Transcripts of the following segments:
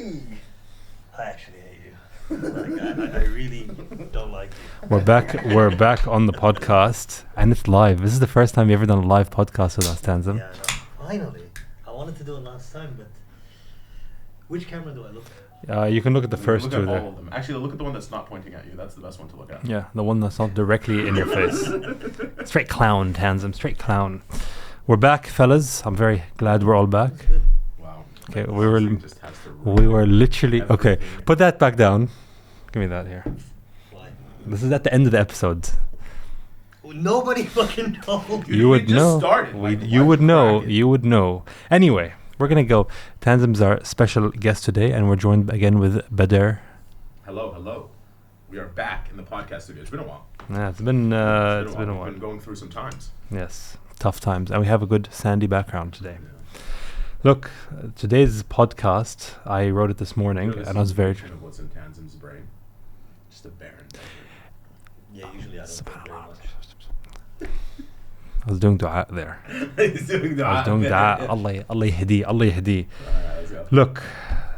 morning! I actually hate you. Like, I really don't like you. We're back on the podcast, and it's live. This is the first time you've ever done a live podcast with us, Tanzim. Yeah, no, finally. I wanted to do it last time, but which camera do I look at? You can look at the first look two at there. all of them. Actually, look at the one that's not pointing at you. That's the best one to look at. Yeah, the one that's not directly in your face. Straight clown, Tanzim. Straight clown. We're back, fellas. I'm very glad we're all back. Wow. Okay, That we were just has to we were literally okay. everything. Put that back down. Give me that here. Why? This is at the end of the episode. Nobody fucking told me. You would just know. started. You would know. You would know. Anyway, we're gonna go. Tanzim's our special guest today, and we're joined again with Bader. Hello. We are back in the podcast studio. It's been a while. Yeah, it's been a We've while. been going through some times. Yes, tough times, and we have a good sandy background today. Look, today's podcast, I wrote it this morning, You know, and I was very. of what's in Tanzim's brain. Just a barren desert. Yeah, usually I don't think very much. I was doing dua there. He's doing that. I was doing dua. Allah yahdi, Allah yahdi. Alright, let's go. Look,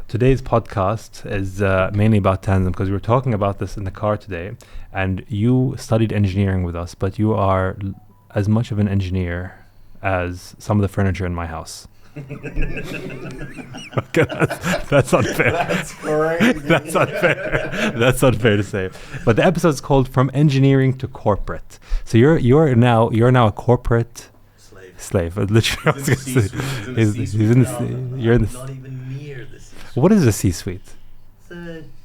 today's podcast is mainly about Tanzim because we were talking about this in the car today, and you studied engineering with us, but you are as much of an engineer as some of the furniture in my house. Okay, that's unfair. That's crazy. That's unfair. That's unfair to say. But the episode's called "From Engineering to Corporate." So you're now a corporate slave. Literally, I was gonna say, he's in the. You're in the. Not even near the C-suite. What is a C-suite? It's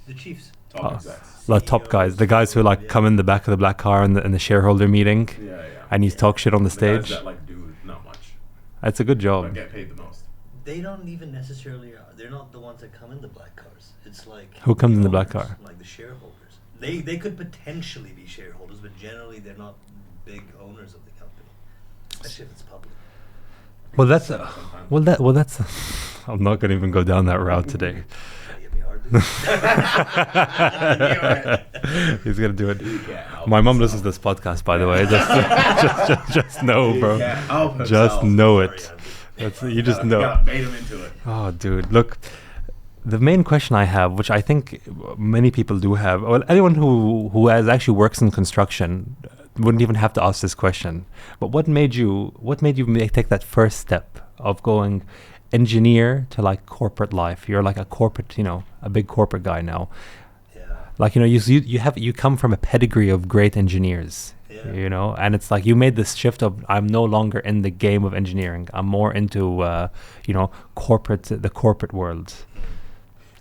the chiefs. Top Oh. execs. The top guys, the guys who like Yeah. come in the back of the black car in the shareholder meeting, Yeah. and you talk shit on the The stage. guys that like do not much, That's a good but job. get paid the most. They don't even necessarily they're not the ones that come in the black cars. It's like Who comes in the black owners, car? Like the shareholders. They could potentially be shareholders, but generally they're not big owners of the company, especially if it's public. Well, that's Sometimes. that's. I'm not gonna even go down that route today. Try to get me hard, dude. He's gonna do it. He can't help My mom himself. listens to this podcast, by the way. Just know, He bro. can't help Just himself. know Sorry, it. Andy. That's, you just You know. gotta bait him into it. Oh, dude, look. The main question I have, which I think many people do have, well, anyone who has actually works in construction wouldn't even have to ask this question. But what made you take that first step of going engineer to like corporate life? You're like a corporate, a big corporate guy now. Yeah. Like, you come from a pedigree of great engineers. Yeah. And it's like you made this shift of I'm no longer in the game of engineering. I'm more into the corporate world.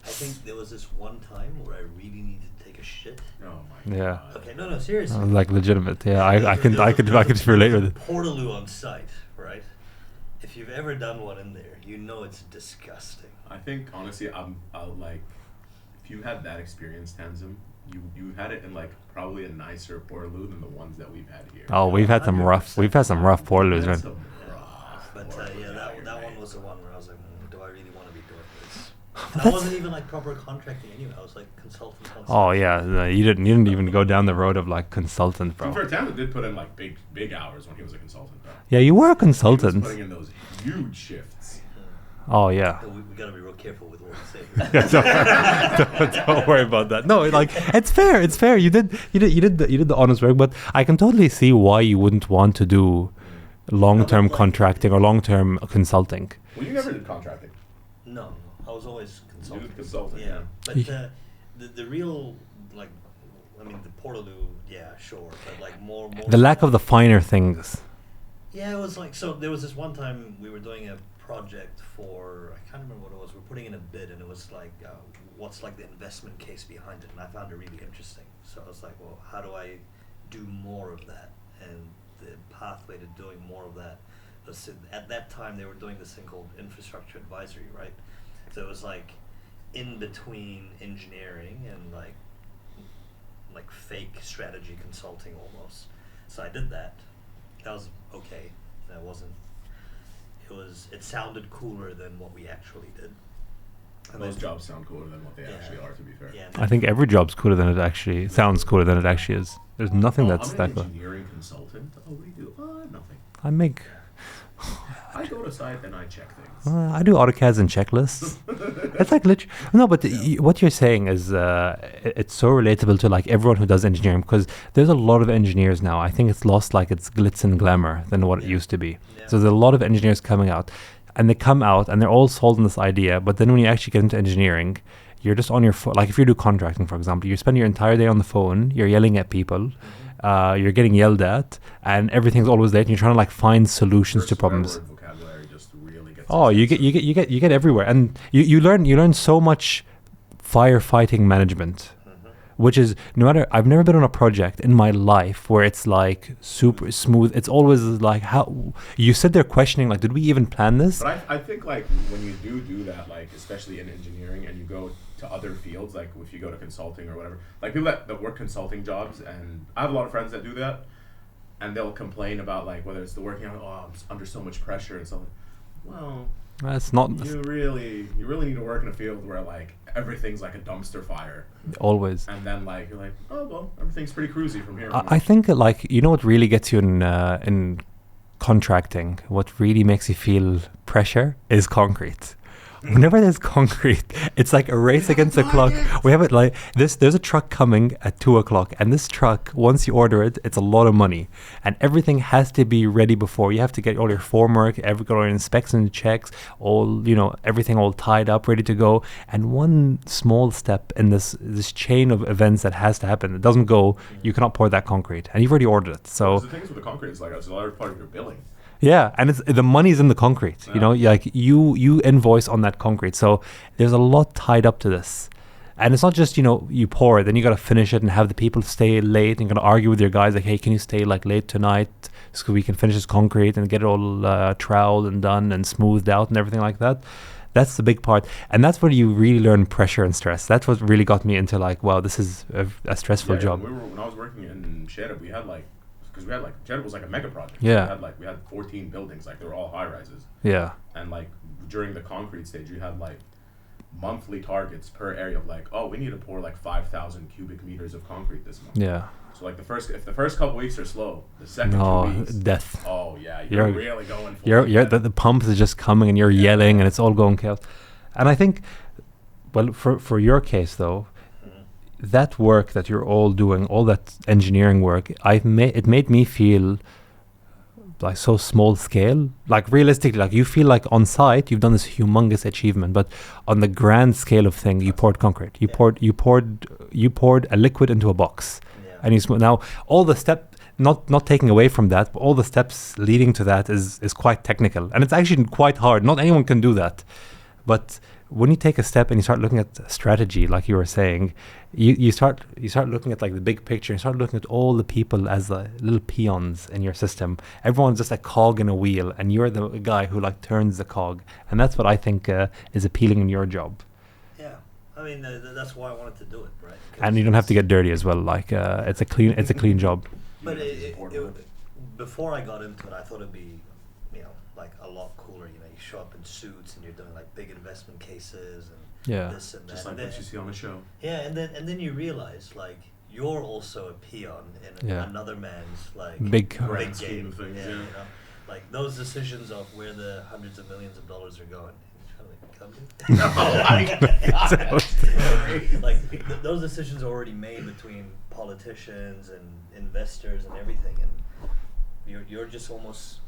I think there was this one time where I really needed to take a shit. Oh my Yeah. god. Okay, no, seriously. Like legitimate. Yeah, I could just relate with it. Portaloo on site, right? If you've ever done one in there, you know it's disgusting. I think honestly, I'll like, if you had that experience, Tanzim, you had it in like probably a nicer Portaloo than the ones that we've had here. Oh, we've had some rough Portaloos, That's man. some rough But Portaloos yeah, out here, that one mate. was the one where I was like, do I really want to be doing this? But That that's- wasn't even like proper contracting anyway. I was like consultant. Oh yeah, no, you didn't even go down the road of like consultant, To be fair, bro. Tanzim did put in like big hours when he was a consultant, though. Yeah, you were a He was consultant. putting in those huge shifts. Oh yeah. We gotta be real careful with what we say. Yeah, don't worry about that. No, like it's fair. It's fair. You did the honest work, but I can totally see why you wouldn't want to do long-term Like- contracting or long-term consulting. Well, you never did contracting. No, I was always consulting. did consulting, Yeah, yeah. but the real like, I mean the Portaloo, yeah, sure, but like more. The lack of the finer things. Yeah, it was like, so there was this one time we were doing a project for, I can't remember what it was, we're putting in a bid and it was like, what's like the investment case behind it, and I found it really interesting. So I was like, well, how do I do more of that? And the pathway to doing more of that was at that time they were doing this thing called infrastructure advisory, right? So it was like in between engineering and like fake strategy consulting almost. So I did that. That was okay. That wasn't. It sounded cooler than what we actually did. And Those then- jobs sound cooler than what they Yeah. actually are, to be fair. Yeah. I think every job's cooler than it actually sounds cooler than it actually is. There's nothing that's I'm that an cool. engineering consultant. Oh, what do you do? Nothing. I make I go to site and I check things. I do AutoCADs and checklists. It's like literally no, but what you're saying is it's so relatable to like everyone who does engineering, because there's a lot of engineers now. I think it's lost like its glitz and glamour than what it used to be. Yeah. So there's a lot of engineers coming out, and they come out and they're all sold on this idea. But then when you actually get into engineering, you're just on your phone. Like if you do contracting, for example, you spend your entire day on the phone. You're yelling at people. You're getting yelled at, and everything's always late. And you're trying to like find solutions to problems. Vocabulary just really gets Oh, you get everywhere, and you learn so much firefighting management, which is no matter. I've never been on a project in my life where it's like super smooth. It's always like how you sit there questioning, like, did we even plan this? But I think like when you do that, like especially in engineering, and you go to other fields, like if you go to consulting or whatever, like people that work consulting jobs, and I have a lot of friends that do that, and they'll complain about like whether it's the working out, oh, I'm under so much pressure and something. Well, That's not you really need to work in a field where like everything's like a dumpster fire, always. and then like you're like, oh well, everything's pretty cruisy from here. I think that, like, you know what really gets you in contracting, what really makes you feel pressure is concrete. Whenever there's concrete, it's like a race against the clock. We have it like this. There's a truck coming at 2:00, and this truck, once you order it, it's a lot of money, and everything has to be ready before. You have to get all your formwork, all your inspection checks, all everything all tied up, ready to go. And one small step in this chain of events that has to happen, it doesn't go. You cannot pour that concrete, and you've already ordered it. So the thing is with the concrete, it's like it's a large part of your billing. yeah, and it's the money's in the concrete. Like you invoice on that concrete. So there's a lot tied up to this, and it's not just you pour it, then you got to finish it and have the people stay late, and you're gonna argue with your guys like, hey, can you stay like late tonight so we can finish this concrete and get it all troweled and done and smoothed out and everything like that. That's the big part, and that's where you really learn pressure and stress. That's what really got me into like, wow, this is a stressful job. When I was working in Shedda, we had like. Because we had like Jeddah was like a mega project. Yeah. So we had 14 buildings, like they were all high rises. Yeah. And like during the concrete stage, you had like monthly targets per area of like, oh, we need to pour like 5,000 cubic meters of concrete this month. Yeah. So like if the first couple weeks are slow, the second 2 weeks, death. Oh yeah, you're really going for it. The pump is just coming, and you're yelling, and it's all going chaos. And I think, well, for your case though, that work that you're all doing, all that engineering work, it made me feel like so small scale. Like realistically, like you feel like on site you've done this humongous achievement, but on the grand scale of thing, you poured concrete. You poured a liquid into a box, and now all the step. Not taking away from that, but all the steps leading to that is quite technical, and it's actually quite hard. Not anyone can do that, but when you take a step and you start looking at strategy, like you were saying, you start looking at like the big picture. You start looking at all the people as the little peons in your system. Everyone's just a cog in a wheel, and you're the guy who like turns the cog. And that's what I think is appealing in your job. Yeah, I mean that's why I wanted to do it, right? And you don't have to get dirty as well. Like it's a clean job. But before I got into it, I thought it'd be like a lot cooler. You show up in suits and you're doing like big investment cases and this and that. Just like what you see on the show. Yeah, and then you realize like you're also a peon in another man's like big scheme of things. Yeah. Like those decisions of where the hundreds of millions of dollars are going. Those decisions are already made between politicians and investors and everything, and you're just almost.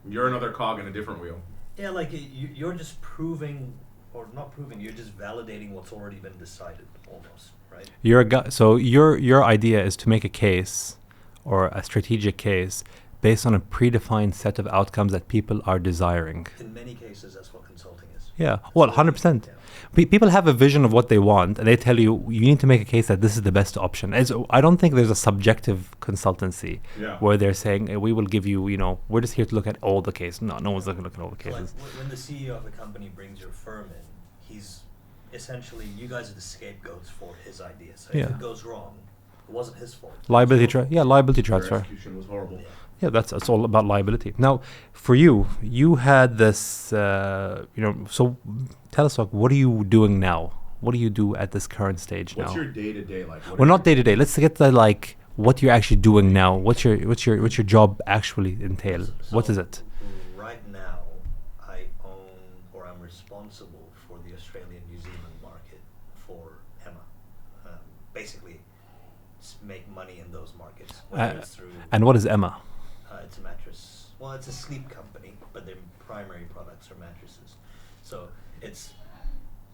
You're another cog in a different wheel. Yeah, like you're just proving, or not proving, you're just validating what's already been decided, almost, right? You're a guy, so your idea is to make a case, or a strategic case, based on a predefined set of outcomes that people are desiring. In many cases, that's what consulting is. Yeah, well, 100%. People have a vision of what they want, and they tell you need to make a case that this is the best option. I don't think there's a subjective consultancy where they're saying, we will give you, we're just here to look at all the cases. No one's looking at all the cases. Like when the CEO of a company brings your firm in, he's essentially, you guys are the scapegoats for his idea. So if it goes wrong, it wasn't his fault. Liability transfer. Your execution was horrible. Yeah, that's all about liability. Now, for you had this, so tell us, what are you doing now? What do you do at this current stage now? What's your day-to-day like? Well, not day-to-day. Let's get to like what you're actually doing now. What's your job actually entail? So what is it? right now, I own or I'm responsible for the Australian New Zealand market for Emma. Basically, make money in those markets. Whether it's through And what is Emma? it's a mattress. Well, it's a sleep company, but their primary products are mattresses. So it's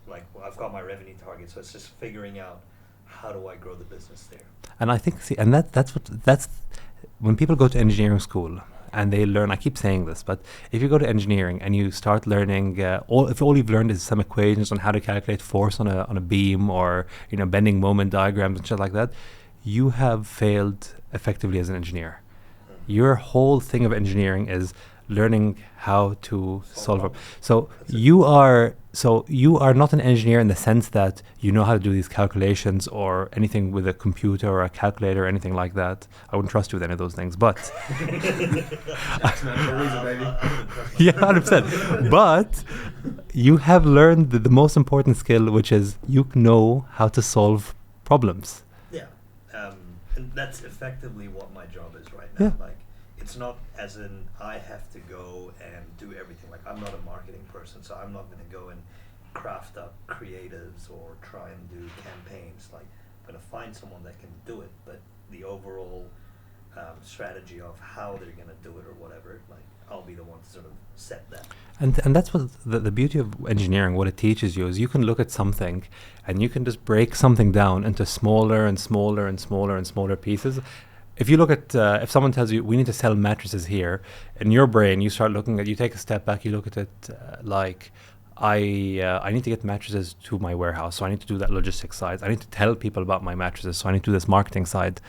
like I've got my revenue target. So it's just figuring out how do I grow the business there. And I think, see, and that's when people go to engineering school and they learn. I keep saying this, but if you go to engineering and you start learning, if all you've learned is some equations on how to calculate force on a beam, or bending moment diagrams and shit like that, you have failed effectively as an engineer. Your whole thing of engineering is learning how to solve it. So you are not an engineer in the sense that you know how to do these calculations or anything with a computer or a calculator or anything like that. I wouldn't trust you with any of those things, but yeah, 100%. But you have learned the most important skill, which is you know how to solve problems. Yeah, and that's effectively what my job is right now. Yeah. Like, it's not as in I have to go and do everything. Like, I'm not a marketing person, so I'm not going to go and craft up creatives or try and do campaigns. Like, I'm going to find someone that can do it, but the overall strategy of how they're going to do it or whatever, like, I'll be the one to sort of set that. And that's what the beauty of engineering, what it teaches you, is you can look at something and you can just break something down into smaller and smaller and smaller and smaller pieces. If you look at, if someone tells you, we need to sell mattresses here, in your brain, you start looking at, you take a step back, you look at it like, I need to get mattresses to my warehouse, so I need to do that logistics side. I need to tell people about my mattresses, so I need to do this marketing side.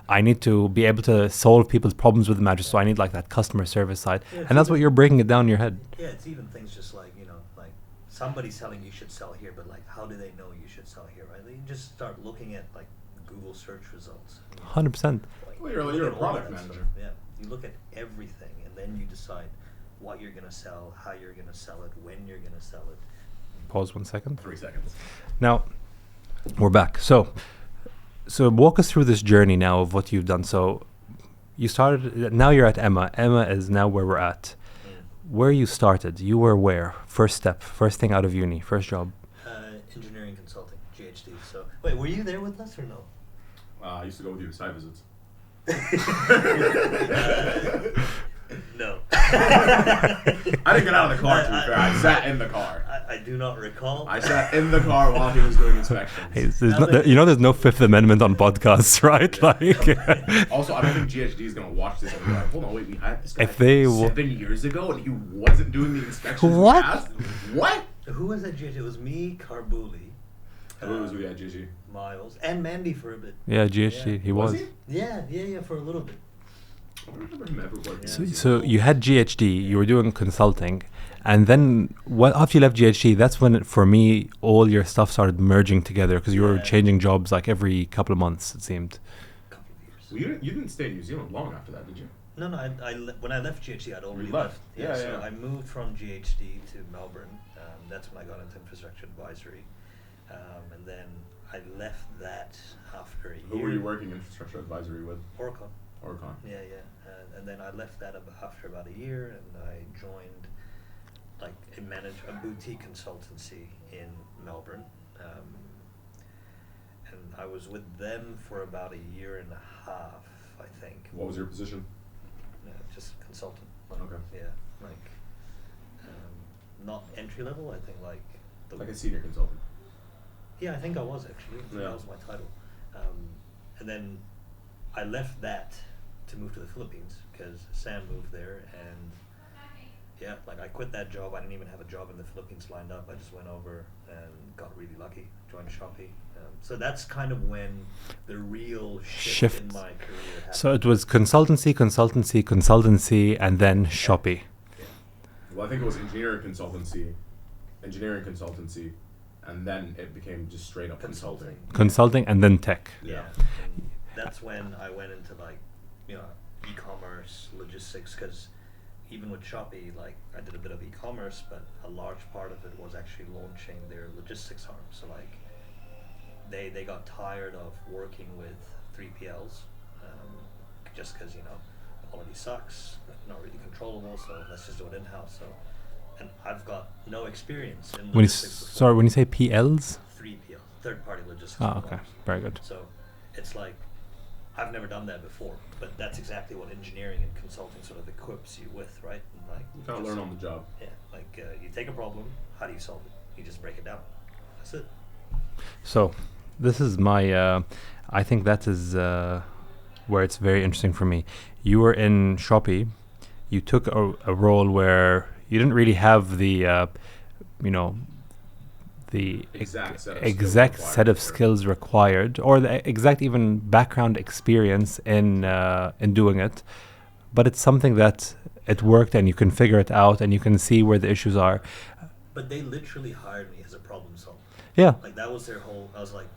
I need to be able to solve people's problems with the mattress, so I need like that customer service side. Yeah, and that's what you're breaking it down in your head. Yeah, it's even things just like, like somebody's selling you should sell here, but like, how do they know you should sell here, right? You just start looking at like Google search results. 100%. Well, you're a product manager. Stuff. Yeah, you look at everything, and then you decide what you're going to sell, how you're going to sell it, when you're going to sell it. Pause 1 second. 3 seconds. Now, we're back. So walk us through this journey now of what you've done. So you started, now you're at Emma. Emma is now where we're at. Where you started, you were where? First step, first thing out of uni, first job? Engineering consulting, GHD. So, wait, were you there with us or no? I used to go with you to site visits. No. I didn't get out of the car, to be fair. I sat in the car. I do not recall. I sat in the car while he was doing inspections. Hey, there's no Fifth Amendment on podcasts, right? Like, Also, I don't think GHD is going to watch this and be like, hold on, wait, we had this guy If they 7 years ago and he wasn't doing the inspections. What? We asked? What? Who was at GHD? It was me, Carbuli, Who was we at GHD? Miles, and Mandy for a bit. yeah, GHD, Yeah. he was. he? Yeah, for a little bit. I don't remember him ever working. So you had GHD, you were doing consulting, and then after you left GHD, that's when, for me, all your stuff started merging together, because you were Yeah. changing jobs like every couple of months, it seemed. Couple of years. Well, you didn't stay in New Zealand long after that, did you? No, when I left GHD, I'd already You left. left. Yeah, so yeah. I moved from GHD to Melbourne. That's when I got into infrastructure advisory. And then I left that after a year. Who were you working infrastructure advisory with? Orcon. Orcon. Yeah. And then I left that after about a year, and I joined like a boutique consultancy in Melbourne. And I was with them for about a year and a half, I think. What was your position? Just consultant. Okay. Yeah, like not entry level. I think like Like a senior consultant. Yeah, I think I was actually. Yeah. That was my title. And then I left that to move to the Philippines because Sam moved there, and yeah, like I quit that job. I didn't even have a job in the Philippines lined up. I just went over and got really lucky, joined Shopee. So that's kind of when the real shift in my career happened. So it was consultancy, and then Shopee. Yeah. Well, I think it was engineering consultancy, and then it became just straight up consulting. Consulting and then tech. Yeah. And that's when I went into like, e-commerce, logistics, because even with Shopee, like I did a bit of e-commerce, but a large part of it was actually launching their logistics arm. So like they got tired of working with 3PLs, just because, quality sucks, not really controllable, so let's just do it in-house. So, and I've got no experience in logistics before. When you say PLs? 3PL, third-party logistics. Oh, okay, providers. very good. So it's like, I've never done that before, but that's exactly what engineering and consulting sort of equips you with, right? And like, You kind of learn on the job. Yeah, like you take a problem, how do you solve it? You just break it down. That's it. So, this is my. I think that is where it's very interesting for me. You were in Shopee. You took a role where you didn't really have the, the exact set of skills required, or the exact even background experience in doing it. But it's something that it worked, and you can figure it out, and you can see where the issues are. But they literally hired me as a problem solver. Yeah. Like that was their whole. I was like,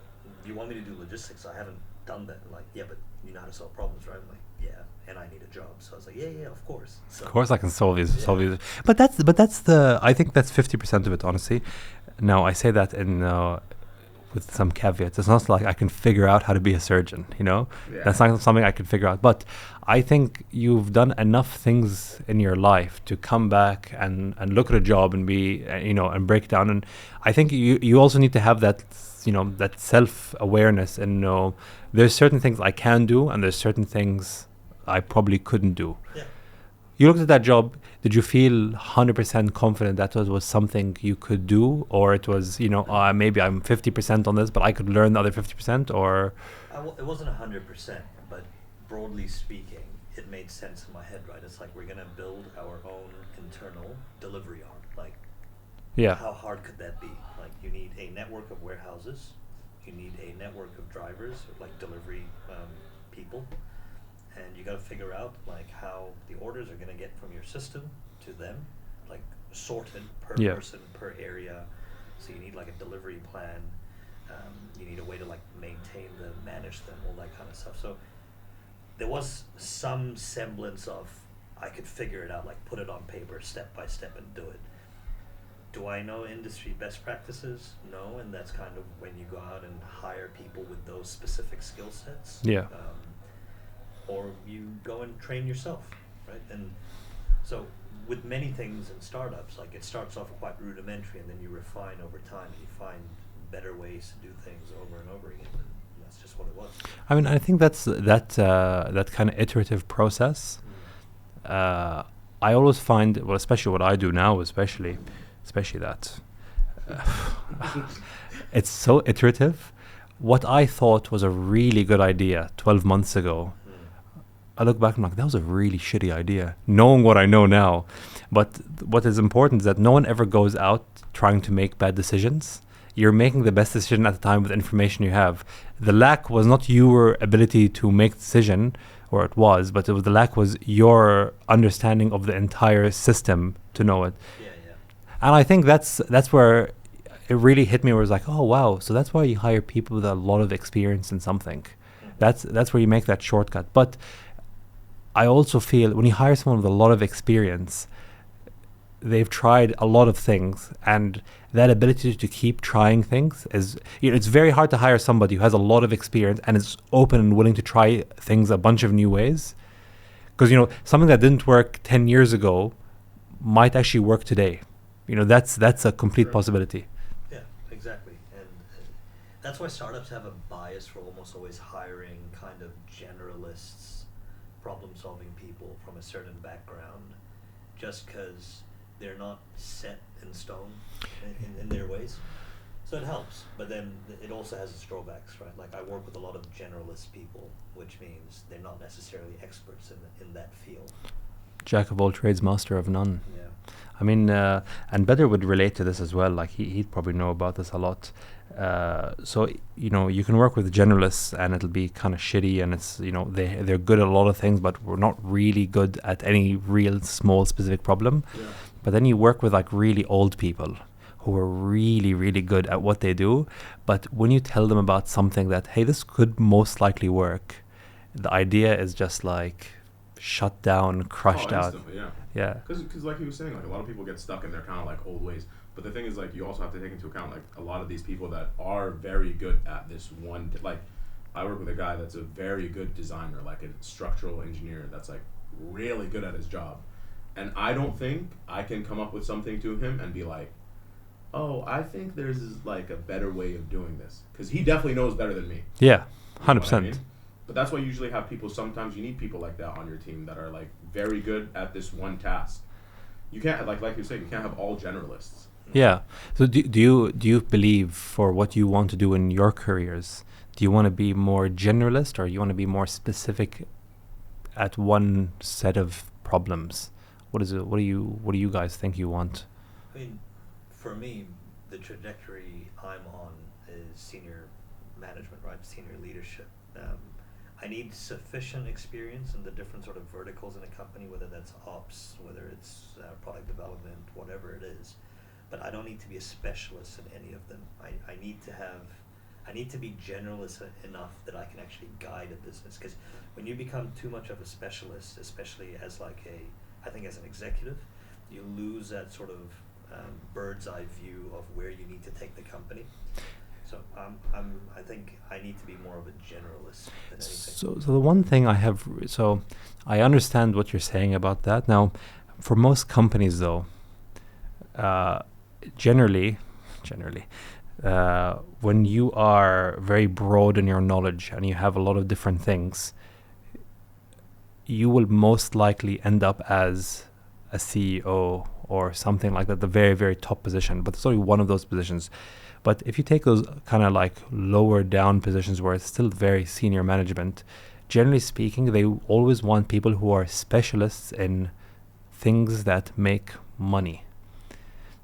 "You want me to do logistics? I haven't done that." And like, yeah, but you know how to solve problems, right? I'm like, yeah, and I need a job. So I was like, yeah, of course. So of course, I can solve these. But that's the. I think that's 50% of it, honestly. Now I say that in with some caveats. It's not like I can figure out how to be a surgeon. That's not something I can figure out. But I think you've done enough things in your life to come back and look at a job and be and break down. And I think you also need to have that that self-awareness and know there's certain things I can do and there's certain things I probably couldn't do. Yeah. You looked at that job. Did you feel 100% confident that was something you could do, or it was maybe I'm 50% on this, but I could learn the other 50%, or? It wasn't 100%, but broadly speaking, it made sense in my head. Right? It's like we're gonna build our own internal delivery arm. Like, yeah. How hard could that be? Like, you need a network of warehouses, you need a network of drivers, like delivery people. And you got to figure out like how the orders are going to get from your system to them, like sorted per person, per area. So you need like a delivery plan. You need a way to like maintain them, manage them, all that kind of stuff. So there was some semblance of I could figure it out, like put it on paper, step by step, and do it. Do I know industry best practices? No, and that's kind of when you go out and hire people with those specific skill sets. Yeah. Or you go and train yourself, right? And so with many things in startups, like it starts off quite rudimentary and then you refine over time and you find better ways to do things over and over again. And that's just what it was. I mean, I think that's that kind of iterative process. I always find, well, especially what I do now, especially that it's so iterative. What I thought was a really good idea 12 months ago, I look back and I'm like, that was a really shitty idea, knowing what I know now. But what is important is that no one ever goes out trying to make bad decisions. You're making the best decision at the time with the information you have. The lack was not your ability to make the decision, or it was, but the lack was your understanding of the entire system to know it. Yeah. And I think that's where it really hit me, where it was like, oh wow, so that's why you hire people with a lot of experience in something. That's where you make that shortcut. But I also feel when you hire someone with a lot of experience, they've tried a lot of things, and that ability to keep trying things is, it's very hard to hire somebody who has a lot of experience and is open and willing to try things a bunch of new ways. Because, something that didn't work 10 years ago might actually work today. That's a complete possibility. Yeah, exactly. And that's why startups have a bias for almost always hiring kind of generalists, problem-solving people from a certain background, just because they're not set in stone in their ways. So it helps, but then it also has its drawbacks, right? Like I work with a lot of generalist people, which means they're not necessarily experts in that field. Jack of all trades, master of none. Yeah. I mean, and Bedr would relate to this as well. Like he'd probably know about this a lot. So you can work with generalists and it'll be kind of shitty, and it's they're good at a lot of things, but we're not really good at any real small specific problem. Yeah. But then you work with like really old people who are really, really good at what they do. But when you tell them about something that, hey, this could most likely work, the idea is just like shut down, crushed out. Yeah. Because like he was saying, like a lot of people get stuck in their kind of like old ways. But the thing is, like, you also have to take into account like a lot of these people that are very good at this one. Like, I work with a guy that's a very good designer, like a structural engineer. That's like really good at his job, and I don't think I can come up with something to him and be like, oh, I think there's like a better way of doing this, because he definitely knows better than me. Yeah, You know 100%. what I mean? But that's why you usually have people. Sometimes you need people like that on your team that are like very good at this one task. You can't like you said, you can't have all generalists. Yeah. So do you believe for what you want to do in your careers, do you want to be more generalist or you want to be more specific at one set of problems? What is it? What do you guys think you want? I mean, for me, the trajectory I'm on is senior management, right? Senior leadership. I need sufficient experience in the different sort of verticals in a company, whether that's ops, whether it's product development, whatever it is. But I don't need to be a specialist in any of them. I need to be generalist enough that I can actually guide a business. Because when you become too much of a specialist, especially as I think as an executive, you lose that sort of bird's eye view of where you need to take the company. So I think I need to be more of a generalist than anything. So the one thing I have, so I understand what you're saying about that. Now, for most companies though, generally, when you are very broad in your knowledge and you have a lot of different things, you will most likely end up as a CEO or something like that, the very, very top position. But it's only one of those positions. But if you take those kind of like lower down positions where it's still very senior management, generally speaking, they always want people who are specialists in things that make money.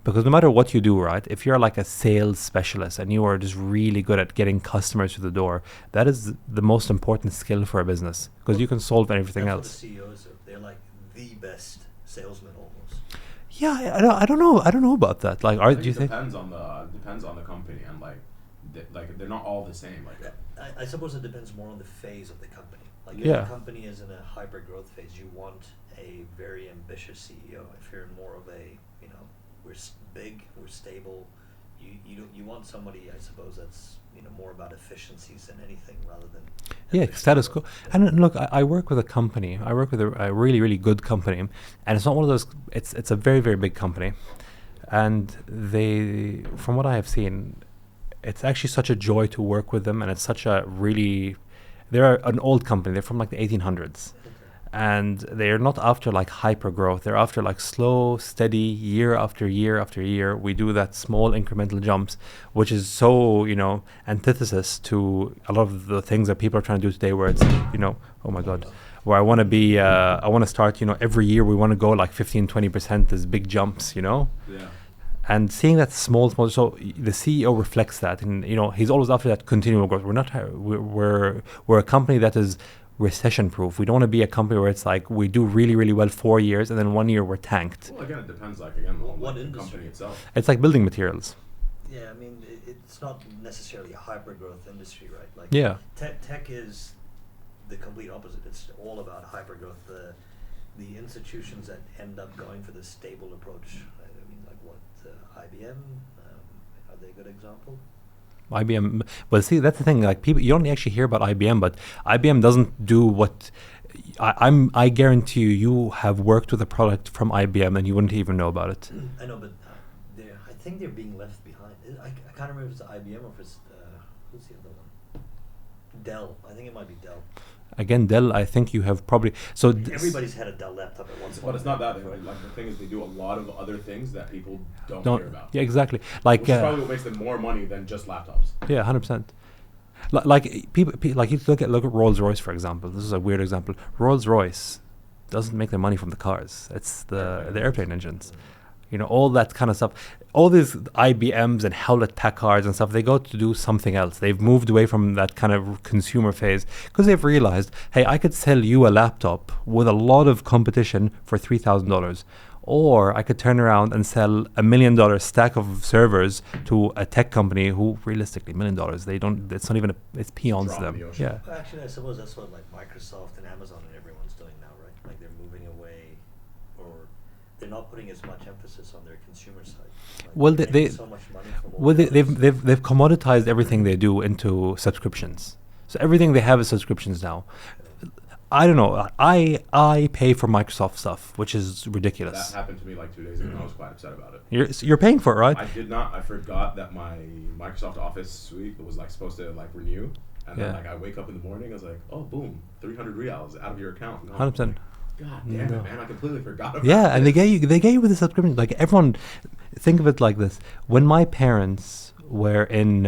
Because no matter what you do, right, if you're like a sales specialist and you are just really good at getting customers to the door, that is the most important skill for a business, because you can solve everything That's else. What the CEOs are. They're like the best salesman almost. Yeah, I don't know about that. Like, do you think? Depends on the company, and they're not all the same. Like, I suppose it depends more on the phase of the company. Like if Yeah. the company is in a hyper growth phase, you want a very ambitious CEO. If you're in more of a, we're big, we're stable, you want somebody, I suppose, that's more about efficiencies than anything rather than Status quo. And look, I work with a company. I work with a really, really good company, and it's not one of those. It's a very, very big company, and they, from what I have seen, it's actually such a joy to work with them, and it's such a really. They're an old company. They're from like the 1800s. And they're not after like hyper growth. They're after like slow, steady, year after year after year. We do that small incremental jumps, which is so, antithesis to a lot of the things that people are trying to do today, where it's, oh my God, where I want to be, I want to start, every year we want to go like 15, 20%, as big jumps, Yeah. And seeing that small, so the CEO reflects that, and he's always after that continual growth. We're a company that is recession proof. We don't want to be a company where it's like we do really, really well 4 years and then 1 year we're tanked. Well, again, it depends on what the industry? company itself. It's like building materials. Yeah, I mean, it's not necessarily a hyper growth industry, right? Like Yeah. Tech is the complete opposite. It's all about hyper growth. The institutions that end up going for the stable approach. I mean, like what IBM? Are they a good example? IBM, well, see, that's the thing. Like people, you don't actually hear about IBM, but IBM doesn't do what I guarantee you have worked with a product from IBM and you wouldn't even know about it. I know, but I think they're being left behind. I can't remember if it's IBM or if it's who's the other one? Dell. I think it might be Dell. Again, Dell, I think you have probably Everybody's had a Dell laptop at once. But it's not that. Like the thing is, they do a lot of other things that people don't hear about. Yeah, exactly. Like which is probably what makes them more money than just laptops. Yeah, 100%. Like people, like you look at Rolls-Royce, for example. This is a weird example. Rolls-Royce doesn't make their money from the cars. It's the airplane engines. All that kind of stuff. All these IBMs and Hewlett-Packards and stuff, they go to do something else. They've moved away from that kind of consumer phase because they've realized, hey, I could sell you a laptop with a lot of competition for $3,000. Or I could turn around and sell $1 million stack of servers to a tech company who, realistically, $1 million, they don't. It's not even. It's peons to them. Yeah. Well, actually, I suppose that's what like Microsoft and Amazon and everyone's doing now, right? Like they're moving away, or they're not putting as much emphasis on their consumer side. Like Well, they're they making so much money from all well the they've commoditized everything they do into subscriptions. So everything they have is subscriptions now. I don't know. I pay for Microsoft stuff, which is ridiculous. That happened to me like 2 days ago, and I was quite upset about it. You're paying for it, right? I did not. I forgot that my Microsoft Office suite was like supposed to like renew, and then like I wake up in the morning, I was like, oh boom, 300 reals out of your account. 100%. God damn it, man! I completely forgot about. Yeah, and they get you with a subscription. Like everyone, think of it like this: when my parents were in,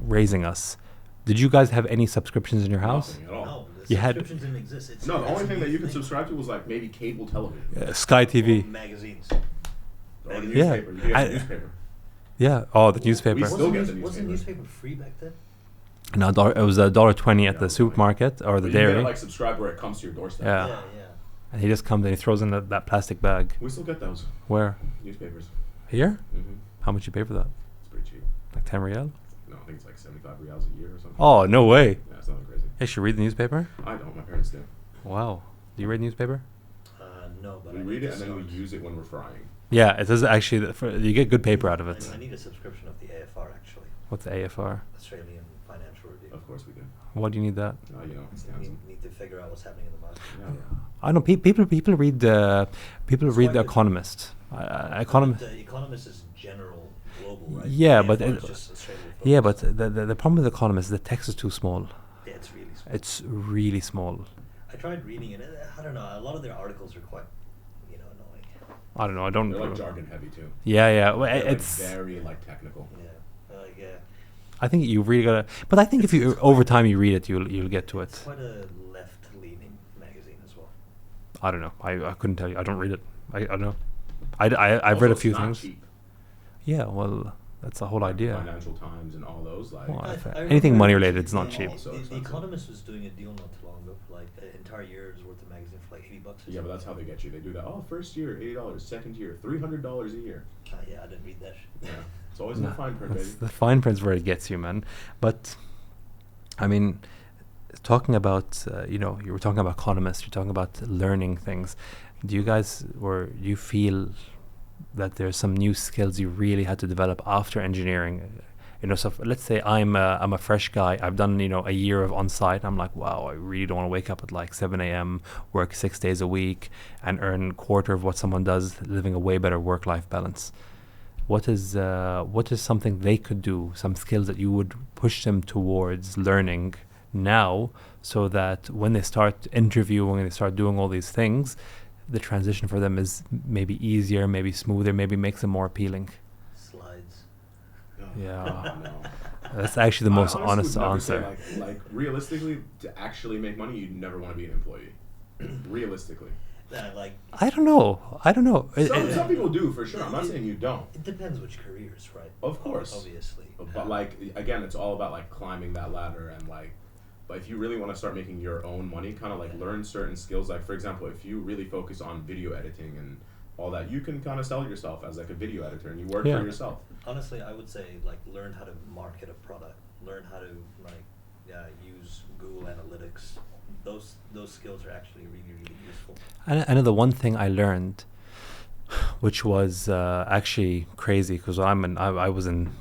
raising us, did you guys have any subscriptions in your house? Nothing at all. No, the You had- subscriptions didn't exist. It's No, the it's only a thing new that you could subscribe to was like maybe cable television Sky Or TV. magazines. or the Yeah. newspaper. You could get I- the newspaper. Yeah. Oh, the newspaper. We still get the Wasn't newspaper. newspaper free back then? No, it was $1.20 at Yeah, the it was supermarket or the But you dairy. get like subscribe where it comes to your doorstep. Yeah. Yeah. And he just comes and he throws in that plastic bag. We still get those Where? newspapers. Here? Mm-hmm. How much you pay for that? It's pretty cheap. Like 10 real? No, I think it's like 75 reals a year or something. Oh, no way. Yeah, it's nothing crazy. Hey, should you read the newspaper? I don't. My parents do. Wow. Do you read newspaper? No, but We I read need it to and then we start. use it when we're frying. Yeah, it does actually. You get good paper out of I it. need a subscription of the AFR actually, What's the AFR? Australian Financial Review. Of course we do. Why do you need that? It's Need to figure out what's happening in the market. Yeah. I know people read the It's read quite the good. Economist. Economist. The Economist is general, global, right? Yeah, The but AFR it- is just Australian Yeah, but focused. the problem with Economist, the text is too small. Yeah, it's really small. It's really small. I tried reading it. I don't know. A lot of their articles are quite, annoying. I don't know. I don't. They're like jargon heavy too. Yeah. Well, They're, like, it's. very like technical. Yeah. I think you really gotta. But I think if you over time you read it, you'll get to It's it. quite a left-leaning magazine as well. I don't know. I couldn't tell you. I don't read it. I don't know. I've Also, read a it's few not things. cheap. Yeah. Well, that's the whole Like idea. Financial Times and all those like. Well, I anything remember money related, it's not the- cheap. Also The expensive. Economist was doing a deal not too long ago for like an entire year's worth of magazine for like $80. Or Yeah, but something. that's how they get you. They do that. Oh, first year $80, second year $300 a year. Yeah, I didn't read that. Yeah, it's always in the fine print, That's baby. the fine print's where it gets you, man. But I mean, talking about you were talking about economists. You're talking about learning things. Do you feel that there's some new skills you really had to develop after engineering? So let's say I'm a fresh guy. I've done a year of on-site. I'm like, wow, I really don't want to wake up at like 7 a.m., work 6 days a week, and earn quarter of what someone does, living a way better work-life balance. What is something they could do? Some skills that you would push them towards learning now, so that when they start interviewing and they start doing all these things, the transition for them is maybe easier, maybe smoother, maybe makes them more appealing. Slides. No, Yeah. no. That's actually the I most honestly honest would never answer. say, like realistically, to actually make money, you'd never want to be an employee. Realistically, I don't know. some people do for sure. I'm not saying you don't. It depends which careers, right? Of course. Obviously. But like again, it's all about like climbing that ladder and like. But if you really want to start making your own money, kind of like learn certain skills. Like for example, if you really focus on video editing and all that, you can kind of sell yourself as like a video editor and you work Yeah. for yourself. Honestly, I would say like learn how to market a product, learn how to use Google Analytics. Those skills are actually really, really useful. I know the one thing I learned, which was actually crazy, because I was in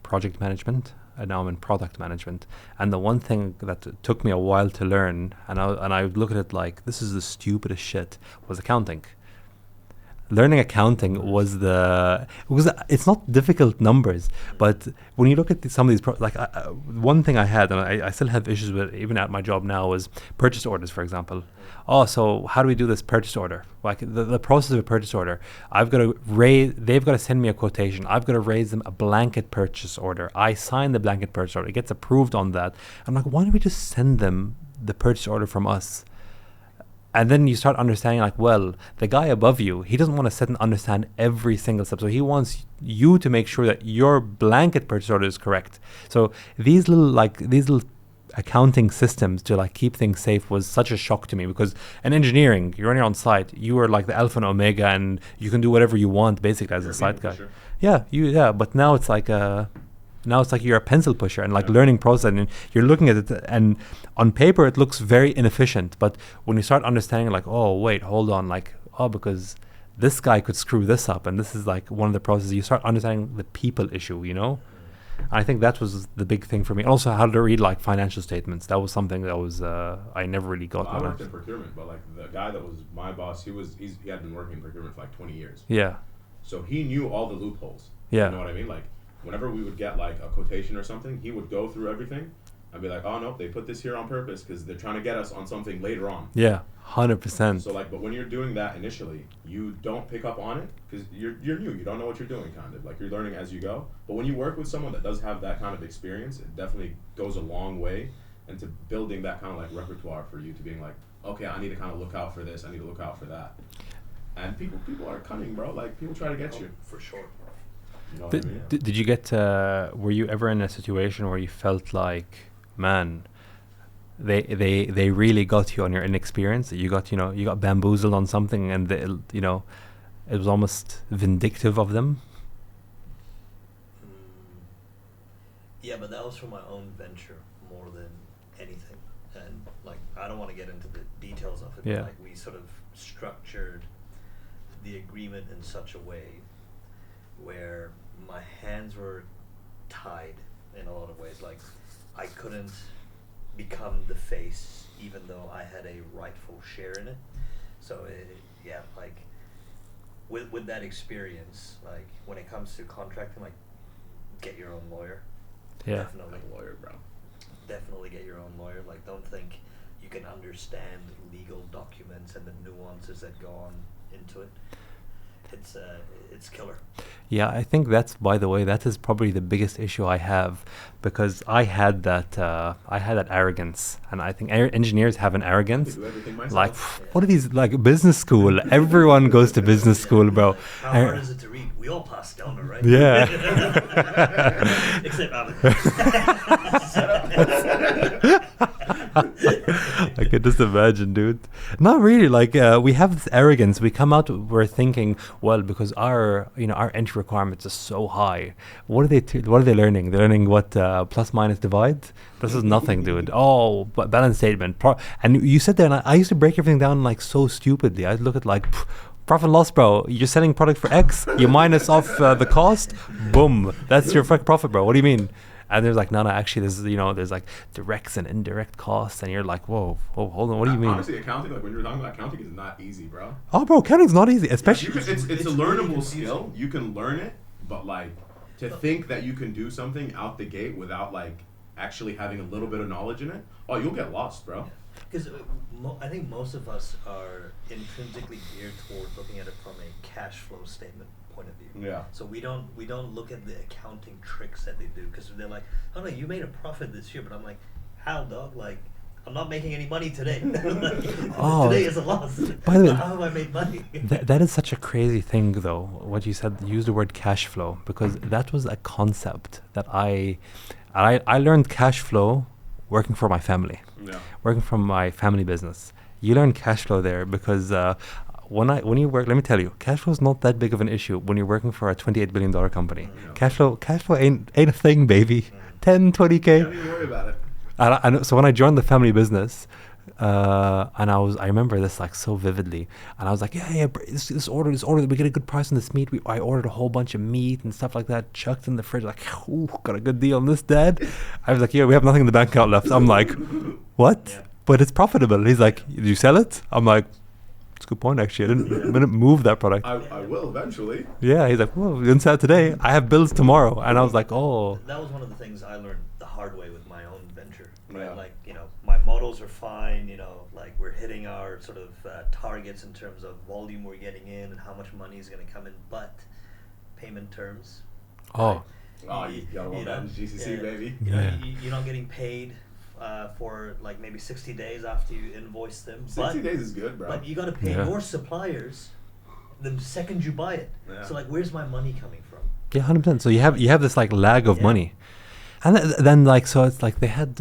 project management, and now I'm in product management. And the one thing that took me a while to learn, and I would look at it like this is the stupidest shit, was accounting. Learning accounting it's not difficult numbers, but when you look at some of these one thing I had, and I still have issues with even at my job now, is purchase orders, for example. Oh, so how do we do this purchase order? Like the process of a purchase order, they've got to send me a quotation. I've got to raise them a blanket purchase order. I sign the blanket purchase order. It gets approved on that. I'm like, why don't we just send them the purchase order from us? And then you start understanding, like, well, the guy above you, he doesn't want to sit and understand every single step. So he wants you to make sure that your blanket purchase order is correct. So these little accounting systems to like keep things safe was such a shock to me, because in engineering, you're on site, you are like the alpha and omega, and you can do whatever you want basically as a site guy. Sure. Yeah, but now it's like you're a pencil pusher, and like learning process, and you're looking at it, and on paper it looks very inefficient, but when you start understanding, like, oh wait, hold on, like, oh, because this guy could screw this up, and this is like one of the processes, you start understanding the people issue, I think that was the big thing for me. Also, how to read like financial statements. That was something that was I never really got. I worked in procurement, but like the guy that was my boss, he had been working in procurement for like 20 years. Yeah. So he knew all the loopholes. Yeah. You know what I mean? Like whenever we would get like a quotation or something, he would go through everything and be like, "Oh no, they put this here on purpose because they're trying to get us on something later on." Yeah, 100%. So like, but when you're doing that initially, you don't pick up on it because you're new. You don't know what you're doing, kind of like you're learning as you go. But when you work with someone that does have that kind of experience, it definitely goes a long way into building that kind of like repertoire for you to being like, okay, I need to kind of look out for this. I need to look out for that. And people are cunning, bro. Like people try to get you. For sure. You know what I mean? Did you get? Were you ever in a situation where you felt like, man, they really got you on your inexperience? You got you got bamboozled on something, and it was almost vindictive of them. Yeah, but that was for my own venture more than anything, and like I don't want to get into the details of it. Yeah. But, like we sort of structured the agreement in such a way where my hands were tied in a lot of ways. Like I couldn't become the face even though I had a rightful share in it. So like with that experience, like when it comes to contracting, like get your own lawyer. Yeah. Definitely. Like a lawyer, bro. Definitely get your own lawyer. Like don't think you can understand legal documents and the nuances that go on into it. It's killer. Yeah, I think that's, by the way, that is probably the biggest issue I have, because I had that arrogance, and I think engineers have an arrogance. I do everything myself. Like, what are these, like business school? Everyone goes to business school, bro. How hard is it to read? We all pass down, right? Yeah. Except Alan. I can just imagine, dude. Not really. Like we have this arrogance. We come out, we're thinking, well, because our entry requirements are so high. What are they learning? They're learning what plus minus divide. This is nothing, dude. Oh, but balance statement. And you sit there, and I used to break everything down like so stupidly. I'd look at like. Profit loss, bro. You're selling product for X. You minus off the cost. Boom. That's your profit, bro. What do you mean? And there's like, no, actually, there's like directs and indirect costs, and you're like, whoa, hold on, what do you mean? Honestly, accounting, like when you're talking about accounting, is not easy, bro. Oh, bro, accounting's not easy, especially. It's a learnable skill. You can learn it, but like to think that you can do something out the gate without like actually having a little bit of knowledge in it, oh, you'll get lost, bro. Because I think most of us are intrinsically geared toward looking at it from a cash flow statement point of view. Yeah. So we don't look at the accounting tricks that they do, because they're like, oh no, you made a profit this year, but I'm like, how, dog? Like, I'm not making any money today. Today is a loss. By the way, how have I made money? that is such a crazy thing, though. What you said, use the word cash flow, because that was a concept that I learned cash flow working for my family. Yeah. Working from my family business. You learn cash flow there because when you work, let me tell you, cash flow is not that big of an issue when you're working for a $28 billion company. Yeah. Cash flow ain't a thing, baby. 10, 20K. Don't even worry about it. And so when I joined the family business, and I remember this like so vividly, and I was like, yeah, this order, we get a good price on this meat. I ordered a whole bunch of meat and stuff like that, chucked in the fridge, like, ooh, got a good deal on this, Dad. I was like, yeah, we have nothing in the bank account left. I'm like, what? Yeah. But it's profitable. He's like, did you sell it? I'm like, that's a good point, actually. I didn't move that product. I will eventually. Yeah, he's like, well, we didn't sell it today. I have bills tomorrow. And I was like, oh. That was one of the things I learned the hard way with my own venture. Right? Yeah. Like, my models are fine, like we're hitting our sort of targets in terms of volume we're getting in and how much money is going to come in, but payment terms. Oh. Right? You gotta want that in GCC, baby. You're not getting paid for like maybe 60 days after you invoice them. 60 days is good, bro. But you got to pay your suppliers the second you buy it. Yeah. So like, where's my money coming from? Yeah, 100%. So you have this like lag of money. And then like, so it's like they had,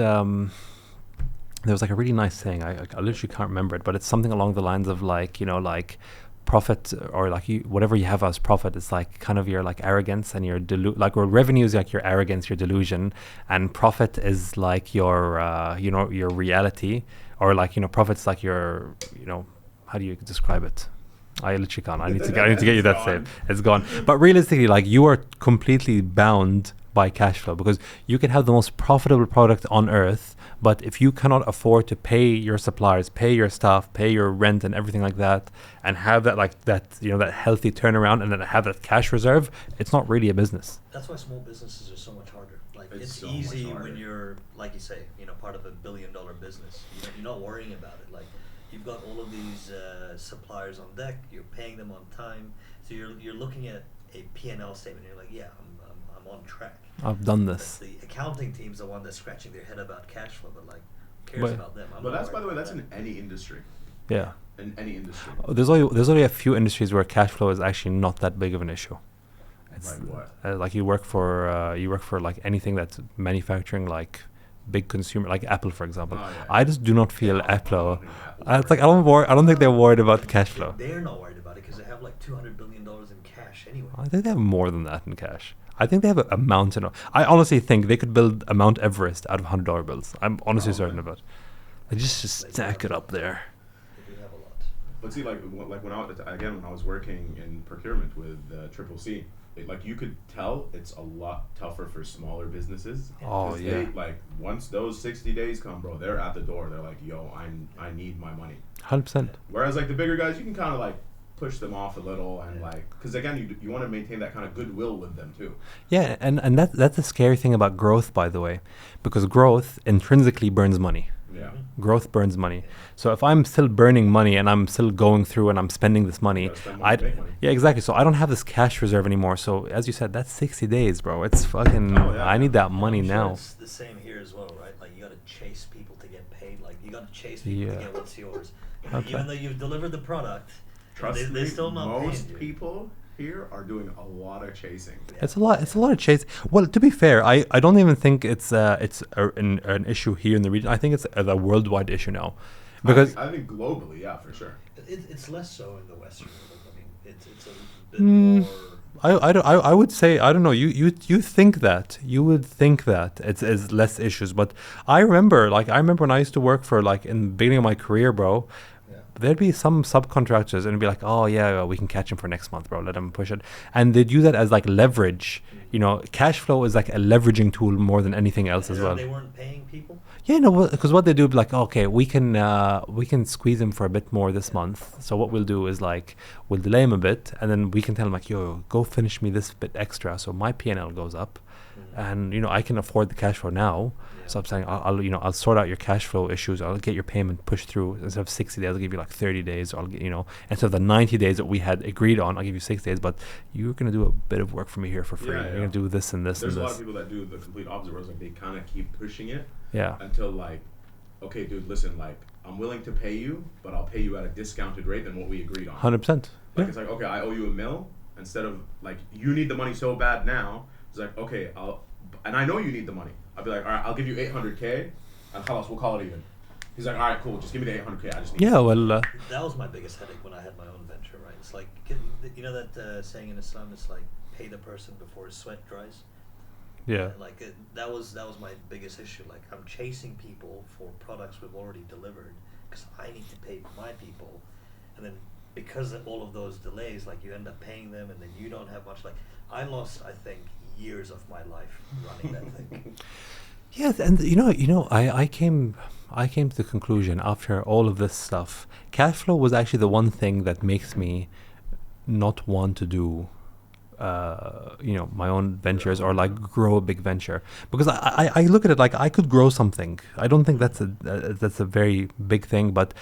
there was like a really nice saying, I literally can't remember it, but it's something along the lines of like, like profit, or like whatever you have as profit is like kind of your like arrogance and your like, or revenue is like your arrogance, your delusion, and profit is like your your reality, or like profit's like your how do you describe it? I literally can't. I need to get you that save. It's gone. But realistically, like, you are completely bound by cash flow, because you can have the most profitable product on earth, but if you cannot afford to pay your suppliers, pay your staff, pay your rent and everything like that, and have that like that, you know, that healthy turnaround, and then have that cash reserve, it's not really a business. That's why small businesses are so much harder. Like it's so easy much harder. when you're, like you say, you know, part of $1 billion business. You know, you're not worrying about it. Like you've got all of these suppliers on deck. You're paying them on time. So you're looking at a P&L statement. You're like, yeah, I'm on track. I've done But this. the accounting team's the one that's scratching their head about cash flow. But like, who cares But- about them? I'm But not that's, by the way, worried that's about in any industry. Yeah. In any industry. There's only a few industries where cash flow is actually not that big of an issue. It's Like what? like you work for like anything that's manufacturing, like big consumer, like Apple, for example. Oh, yeah. I just do not feel Yeah, I Apple. don't think Apple's It's like worried I don't think they're worried about the cash flow. They're not worried about it because they have like $200 billion in cash anyway. I think they have more than that in cash. I think they have a mountain of. I honestly think they could build a Mount Everest out of $100 bills. I'm honestly certain Probably. about it. They just stack it up there. They do have a lot. But see, like when I was working in procurement with Triple C, like you could tell it's a lot tougher for smaller businesses. Oh, 'Cause yeah. They, like once those 60 days come, bro, they're at the door. They're like, yo, I need my money. 100%. Whereas like the bigger guys, you can kind of like push them off a little and like, because again, you want to maintain that kind of goodwill with them too. Yeah, and that's the scary thing about growth, by the way, because growth intrinsically burns money. Yeah. Growth burns money. So if I'm still burning money and I'm still going through and I'm spending this money, gotta spend money to make money. yeah, exactly. So I don't have this cash reserve anymore. So as you said, that's 60 days, bro. It's fucking. Oh, yeah. I need that money I'm sure now. It's the same here as well, right? Like you got to chase people to get paid. Like you got to chase people Yeah. to get what's yours. Okay. Even though you've delivered the product, Trust me, they're still not most paying you. people here are doing a lot of chasing. It's a lot. It's a lot of chase. Well, to be fair, I don't even think it's an issue here in the region. I think it's a worldwide issue now, because I think globally, yeah, for sure. It's less so in the Western world. I mean, it's a bit Mm. more. I would say, I don't know, you think that, you would think that it's less issues, but I remember when I used to work for, like, in the beginning of my career, bro, Yeah. there'd be some subcontractors and it'd be like, oh yeah, we can catch him for next month, bro, let him push it, and they'd use that as like leverage. You know, cash flow is like a leveraging tool more than anything else as well. They weren't paying people. Yeah, no, because what they do, be like, okay, we can squeeze him for a bit more this month. So what we'll do is, like, we'll delay him a bit, and then we can tell him, like, yo, go finish me this bit extra, so my P&L goes up, and I can afford the cash flow now. Yeah. So I'm saying, I'll sort out your cash flow issues. I'll get your payment pushed through. Instead of 60 days, I'll give you like 30 days. Or I'll get, instead of the 90 days that we had agreed on, I'll give you 6 days. But you're gonna do a bit of work for me here for free. Yeah, You're yeah. gonna do this and this There's a and lot of this. people that do the complete opposite, where it's like they kind of keep pushing it Yeah. until like, okay, dude, listen, like I'm willing to pay you, but I'll pay you at a discounted rate than what we agreed on. 100%. Like it's like, okay, I owe you $1 million. Instead of like, you need the money so bad now. It's like, okay, and I know you need the money. I'll be like, all right, I'll give you 800K, and khalas, we'll call it even. He's like, all right, cool, just give me the 800K. I just need. Yeah. Well. That was my biggest headache when I had my own venture, right? It's like, you know that saying in Islam, it's like, pay the person before his sweat dries. Yeah. Like that was my biggest issue. Like I'm chasing people for products we've already delivered because I need to pay my people, and then because of all of those delays, like you end up paying them, and then you don't have much. Like I lost, I think, years of my life running that thing. Yes, and I came to the conclusion after all of this stuff, cash flow was actually the one thing that makes me not want to do my own ventures or like grow a big venture, because I look at it like I could grow something. I don't think that's a very big thing, but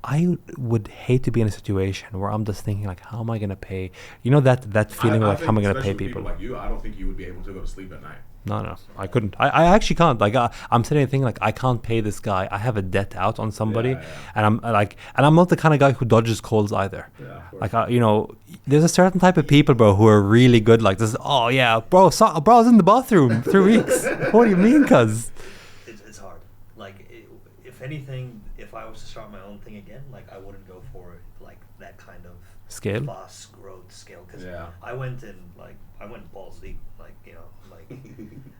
I would hate to be in a situation where I'm just thinking like, how am I gonna pay? That feeling I like, how am I think gonna pay especially people? like you, I don't think you would be able to go to sleep at night. No, I couldn't. I actually can't. Like, I'm sitting there thinking, like, I can't pay this guy. I have a debt out on somebody, Yeah. and I'm not the kind of guy who dodges calls either. Yeah, of course. Like, there's a certain type of people, bro, who are really good. Like this. Oh yeah, bro. Bro, I was in the bathroom 3 weeks. What do you mean, cuz? It's hard. Like if anything, if I was to start my own thing again, like I wouldn't go for like that kind of Scale? fast growth scale, because Yeah. I went balls deep,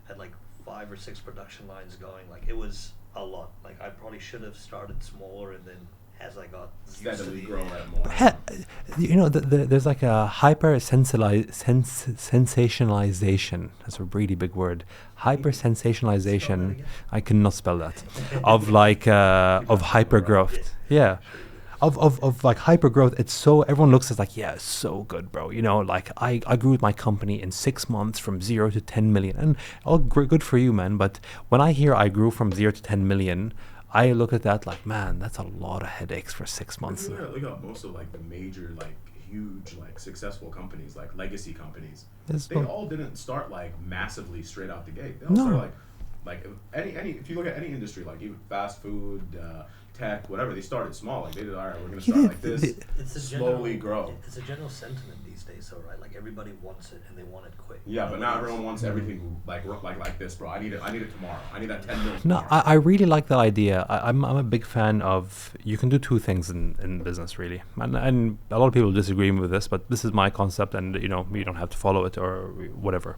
had like 5 or 6 production lines going. Like it was a lot. Like I probably should have started smaller and then as I got used to Steadily the grow at more. You know, there's like a sensationalization. That's a really big word. Hyper Spell sensationalization. that again. I cannot spell that. Of like of hyper growth. Yeah. Of like hyper growth. It's so everyone looks at like, yeah, it's so good, bro. You know, like I grew with my company in 6 months from 0 to 10 million, and all good for you, man. But when I hear I grew from 0 to 10 million, I look at that like, man, that's a lot of headaches for 6 months. Look at most of like the major like huge like successful companies, like legacy companies. It's They all didn't start like massively straight out the gate. They all No. started like any if you look at any industry, like even fast food, tech, whatever, they started small. Like they did, all right, we're gonna Yeah, start like this, It's a slowly general, grow. It's a general sentiment these days, though, right? Like everybody wants it and they want it quick. Yeah, but Nobody now else- everyone wants everything like this, bro. I need it tomorrow. I need that 10 mil No, tomorrow. I really like that idea. I'm a big fan of, you can do two things in business, really. And a lot of people disagree with this, but this is my concept, and you know, you don't have to follow it or whatever.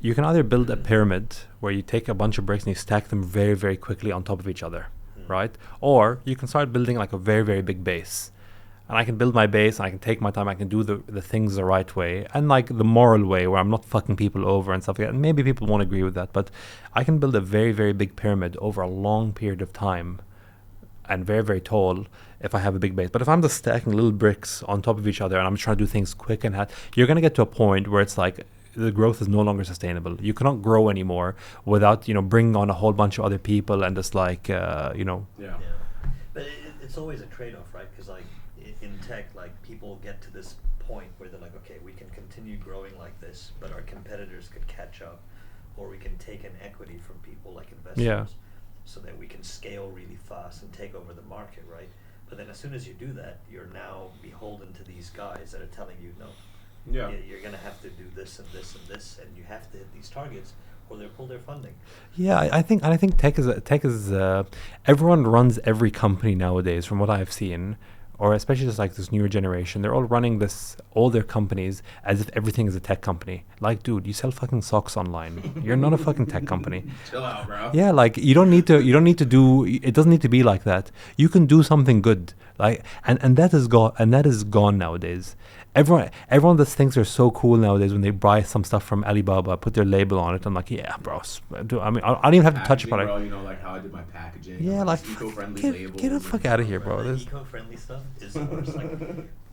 You can either build a pyramid where you take a bunch of bricks and you stack them very, very quickly on top of each other, right? Or you can start building like a very, very big base. And I can build my base, and I can take my time, I can do the things the right way, and like the moral way where I'm not fucking people over and stuff like that. And maybe people won't agree with that, but I can build a very, very big pyramid over a long period of time and very, very tall if I have a big base. But if I'm just stacking little bricks on top of each other and I'm trying to do things quick and you're going to get to a point where it's like the growth is no longer sustainable. You cannot grow anymore without, you know, bringing on a whole bunch of other people and just like, you know. Yeah. Yeah, but it's always a trade-off, right? Because like in tech, like people get to this point where they're like, okay, we can continue growing like this, but our competitors could catch up, or we can take in equity from people like investors, Yeah. so that we can scale really fast and take over the market, right? But then as soon as you do that, you're now beholden to these guys that are telling you, no, Yeah. you're going to have to do this and this and this, and you have to hit these targets, or they'll pull their funding. Yeah, I think tech is everyone runs every company nowadays, from what I've seen, or especially just like this newer generation. They're all running all their companies as if everything is a tech company. Like, dude, you sell fucking socks online. You're not a fucking tech company. Chill out, bro. Yeah, like you don't need to do. It doesn't need to be like that. You can do something good, like, and that is gone nowadays. Everyone just thinks they're so cool nowadays when they buy some stuff from Alibaba, put their label on it. I'm like, yeah, bro. I mean, I don't even have to touch Packaging, it. bro, you know, like how I did my packaging. Yeah, like eco-friendly labels. get the fuck out of here, bro. The There's- eco-friendly stuff is the worst. Like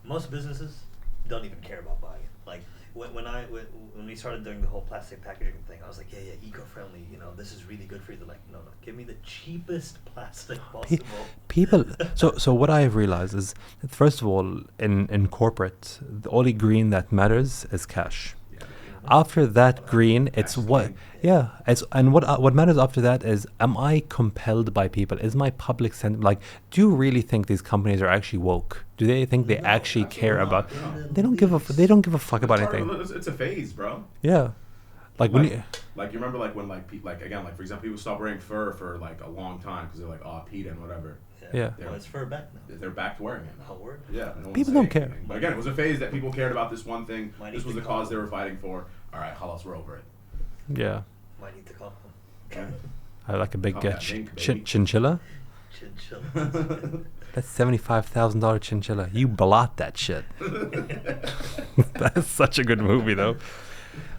most businesses don't even care about buying it. Like when we started doing the whole plastic packaging thing, I was like, yeah, eco-friendly. You know, this is really good for you. They're like, no, give me the cheapest plastic possible. People. So what I have realized is that first of all, in corporate, the only green that matters is cash. Yeah. After that green, it's Cash is what. king. Yeah, it's and what matters after that is, am I compelled by people? Is my public sentiment, like, do you really think these companies are actually woke? Do they think they No, actually care absolutely about? not, no. They don't give a they don't give a fuck about It's part of anything. it's a phase, bro. Yeah, like when you, Like you remember, like when like again, like for example, people stopped wearing fur for like a long time because they're like, oh, PETA and whatever. Yeah. Well, it's fur back now. They're back to wearing it now. Oh, word. Yeah. No one's People saying don't care. anything. But again, it was a phase that people cared about this one thing. Might This need was to the call cause they them. were fighting for. All right, halas, we're over it. yeah, Might need to call Okay. them. I like a big Call that mink, baby. chinchilla. Chinchilla. That's $75,000 chinchilla. You blot that shit. That's such a good movie, though.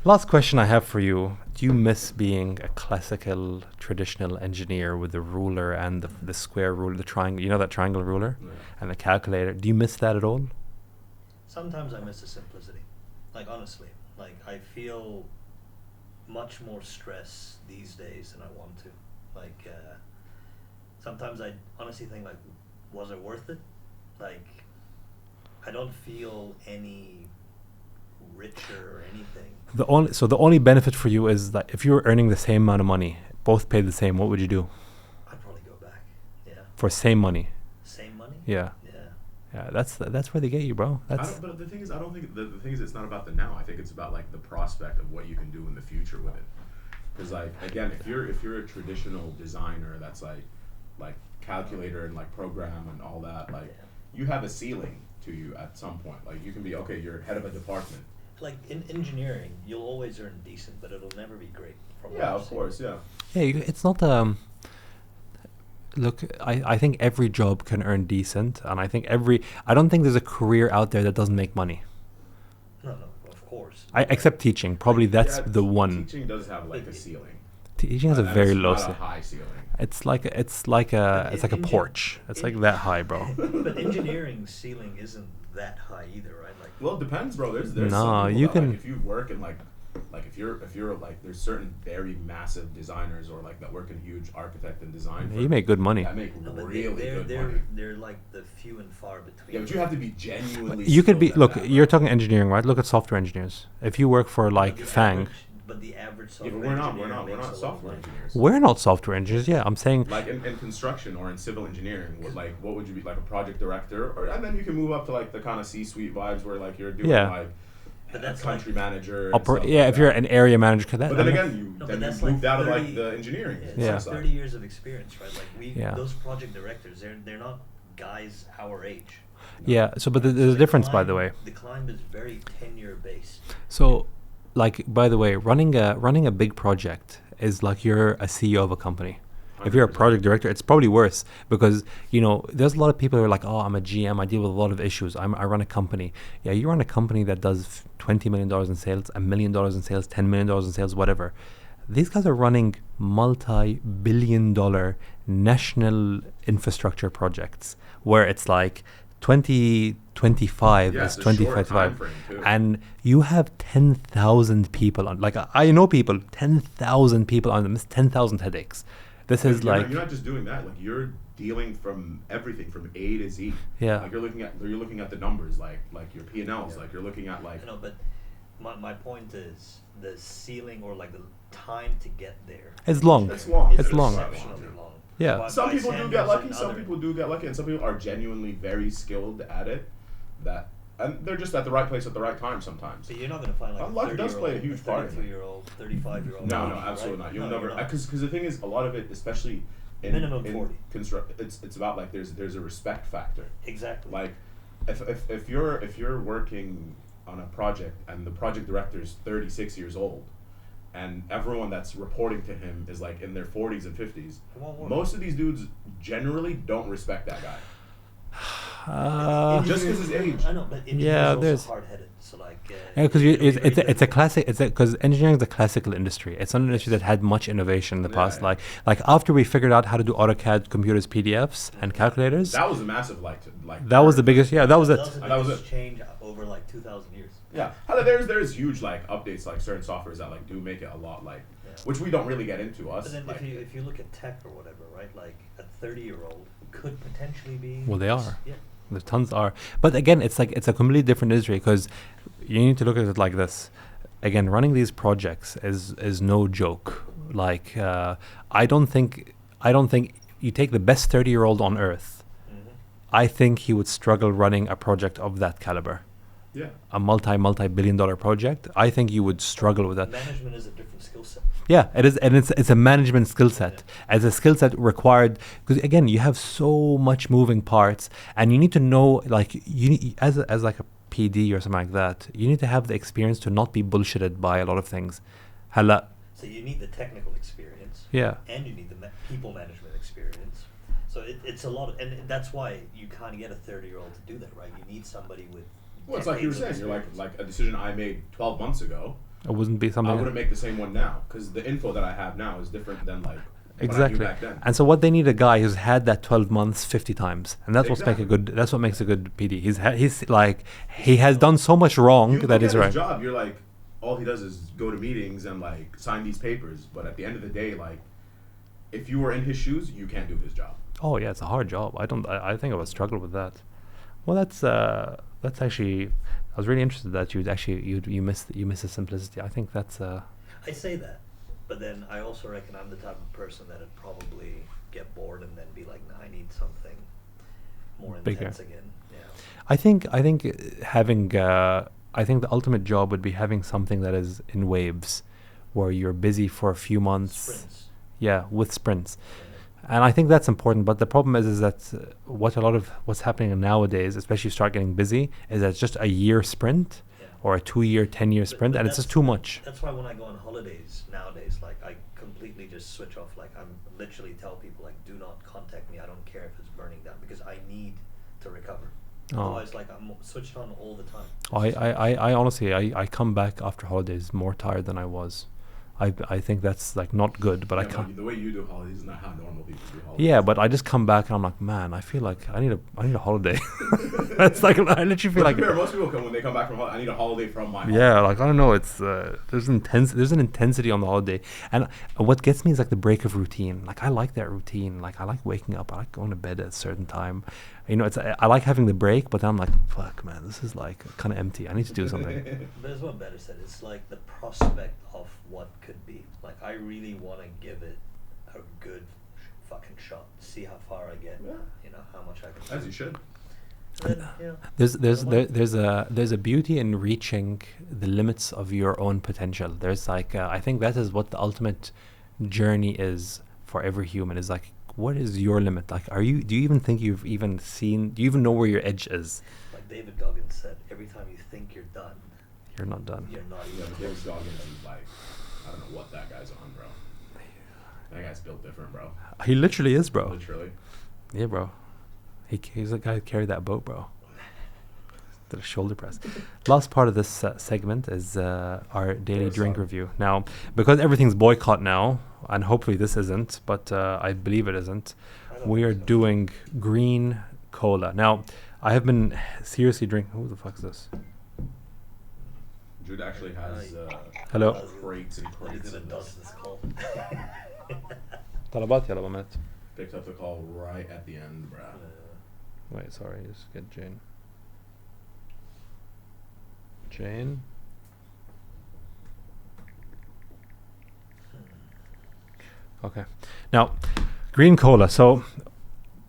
Last question I have for you. Do you miss being a classical, traditional engineer with the ruler and the square ruler, the triangle, you know, that triangle ruler? Yeah. And the calculator? Do you miss that at all? Sometimes I miss the simplicity. Like honestly, like I feel much more stress these days than I want to. Like sometimes I honestly think like, was it worth it? Like I don't feel any richer or anything. The only benefit for you is that if you were earning the same amount of money, both paid the same, what would you do? I'd probably go back. Yeah. For same money? Same money? Yeah. Yeah. Yeah, that's where they get you, bro. But the thing is, I don't think the thing is, it's not about the now. I think it's about like the prospect of what you can do in the future with it. Because like again, if you're a traditional designer that's like calculator and like program and all that, like you have a ceiling to you at some point. Like you can be you're head of a department. Like in engineering, you'll always earn decent, but it'll never be great. From what Yeah, I've of seen. course, yeah. Yeah, it's not Look, I think every job can earn decent, and I don't think there's a career out there that doesn't make money. No, of course. Except teaching. Probably that's Yeah, the one. Teaching does have like a ceiling. Teaching has a And very it's low not a ceiling. high ceiling. It's like a porch. It's like that high, bro. But engineering ceiling isn't that high either, right? Like, Well, it depends, bro. There's No, some people you that, can- like, if you work in like if you're like there's certain very massive designers or like that work in huge architect and design. You firms make good money. that make no, but really good they're money. they're like the few and far between. Yeah, but you have to be genuinely. You could be skilled at look. that, You're bro. talking engineering, right? Look at software engineers. If you work for like the Fang, but the average Yeah, software but we're engineer not makes a lot of software money. engineers. we're not software engineers. Yeah, I'm saying Like in construction or in civil engineering, what would you be like a project director, or and then you can move up to like the kind of C-suite vibes where like you're doing Yeah. like But a that's country manager. and Oper- stuff yeah, like if you're that. an area manager, But then again, you No, but then that's you like moved out of 30 like the engineering. Yeah, it's Yeah. like side. 30 years of experience, right? Like Yeah. those project directors, they're not guys our age. yeah. So, but there's a difference, by the way. The climb is very tenure based. So, like, by the way, running a big project is like you're a CEO of a company. If you're a 100%. project director, it's probably worse because there's a lot of people who are like, oh, I'm a GM, I deal with a lot of issues. I run a company. Yeah, you run a company that does $20 million in sales, $1 million in sales, $10 million in sales, whatever. These guys are running multi-billion-dollar national infrastructure projects where it's like 2025 Yeah, is it's a short 2025, timeframe, too. and you have 10,000 people on. Like I know people, 10,000 people on them. It's 10,000 headaches. This is You're like not, you're not just doing that. Like you're dealing from everything from A to Z. Yeah. Like you're looking at the numbers, like your P&Ls. Yeah. Like you're looking at like. I know, but my point is the ceiling or like the time to get there. it's long. It's long. Is It's long. exceptionally long. Yeah. By- Some by people do standards get lucky. and Some other- people do get lucky, and some people are genuinely very skilled at it. And they're just at the right place at the right time sometimes. But you're not going to find like Luck a does play a 30-year-old, huge part in it. 32-year-old, 35-year-old. No, right? absolutely not. You'll No, never you're not. because the thing is, a lot of it, especially in Minimum 40. it's about like there's a respect factor. Exactly. Like if you're working on a project and the project director is 36 years old, and everyone that's reporting to him is like in their 40s and 50s, It won't work. most of these dudes generally don't respect that guy. Uh, Just 'cause his age. I know, but engineers Yeah, also there's- hard-headed. So like. Yeah, because it'll be it's very a classic. Because engineering is a classical industry. It's not an industry that had much innovation in the Yeah, past. yeah. Like after we figured out how to do AutoCAD, computers, PDFs, and calculators, That was a massive that was the biggest. Yeah, that was it. That was biggest it. change over like 2,000 years. Yeah, there's huge like updates like certain softwares that like do make it a lot like, Yeah. which we don't really get into us. But then like, if you look at tech or whatever, right? Like a 30-year-old could potentially be. Well, they are. Yeah. The tons are, but again, it's a completely different industry because you need to look at it like this. Again, running these projects is no joke. Like I don't think you take the best 30-year-old on earth. Mm-hmm. I think he would struggle running a project of that caliber. yeah. A multi-billion-dollar project. I think you would struggle with that. Management is a different skill set. Yeah, it is, and it's a management skill set. As a skill set required, because again, you have so much moving parts, and you need to know, like as like a PD or something like that, you need to have the experience to not be bullshitted by a lot of things. Hala, So you need the technical experience. yeah, And you need the people management experience. So it's a lot of, and that's why you can't get a 30-year-old to do that, right? You need somebody with. Well, it's like you were decades of saying. You're experience. like a decision I made 12 months ago. it wouldn't be I something. wouldn't make the same one now because the info that I have now is different than like what I knew Exactly, back then. and so what they need a guy who's had that 12 months 50 times, and that's what's Exactly. That's what makes a good PD. He's like he has done so much wrong You look that at is his right. job. You're like, all he does is go to meetings and like sign these papers. But at the end of the day, like, if you were in his shoes, you can't do his job. Oh yeah, it's a hard job. I think I would struggle with that. Well, that's actually. I was really interested that you miss the simplicity. I think that's. I say that, but then I also reckon I'm the type of person that would probably get bored and then be like, nah, I need something more Bigger. intense again. Yeah. I think having. I think the ultimate job would be having something that is in waves, where you're busy for a few months. Sprints. Yeah, with sprints. And I think that's important, but the problem is that what's happening nowadays, especially if you start getting busy, is that it's just a year sprint, Yeah. or a 2-year, 10-year sprint, and it's just too much. That's why when I go on holidays nowadays, like I completely just switch off. Like I'm literally tell people like, do not contact me. I don't care if it's burning down because I need to recover. Otherwise, like I'm switched on all the time. I honestly, I come back after holidays more tired than I was. I think that's like not good, but I can't. The way you do holidays is not how normal people do holidays. Yeah, but I just come back and I'm like, man, I feel like I need a holiday. It's like I literally feel like. Most people when they come back from holiday, I need a holiday from my holiday. Yeah, like I don't know. It's there's an intensity on the holiday, and what gets me is like the break of routine. Like I like that routine. Like I like waking up. I like going to bed at a certain time. You know, I like having the break, but then I'm like, fuck, man, this is like kind of empty. I need to do something. There's what better said. It's like the prospect of what could be. Like I really want to give it a good fucking shot. See how far I get. Yeah. You know how much I can. As you should. And then, There's a beauty in reaching the limits of your own potential. There's like I think that is what the ultimate journey is for every human. Is like, what is your limit? Like, do you even think do you even know where your edge is? like David Goggins said, every time you think you're done, You're not done. you're not Yeah, even but David close. Goggins is like, I don't know what that guy's on, bro. That guy's built different, bro. He literally is, bro. Literally. Yeah, bro. He's the guy who carried that boat, bro. Did a shoulder press. Last part of this segment is our daily drink review. Now, because everything's boycott now, and hopefully this isn't, but I believe it isn't, we are doing green cola. Now, I have been seriously drinking. Who the fuck is this? Jude actually has Hello. crates and He's crates gonna of dust this. this call. طلبات يلا بمات. Picked up the call right at the end, bro. Wait, sorry, just get Jane. Jane. Okay. Now, green cola. So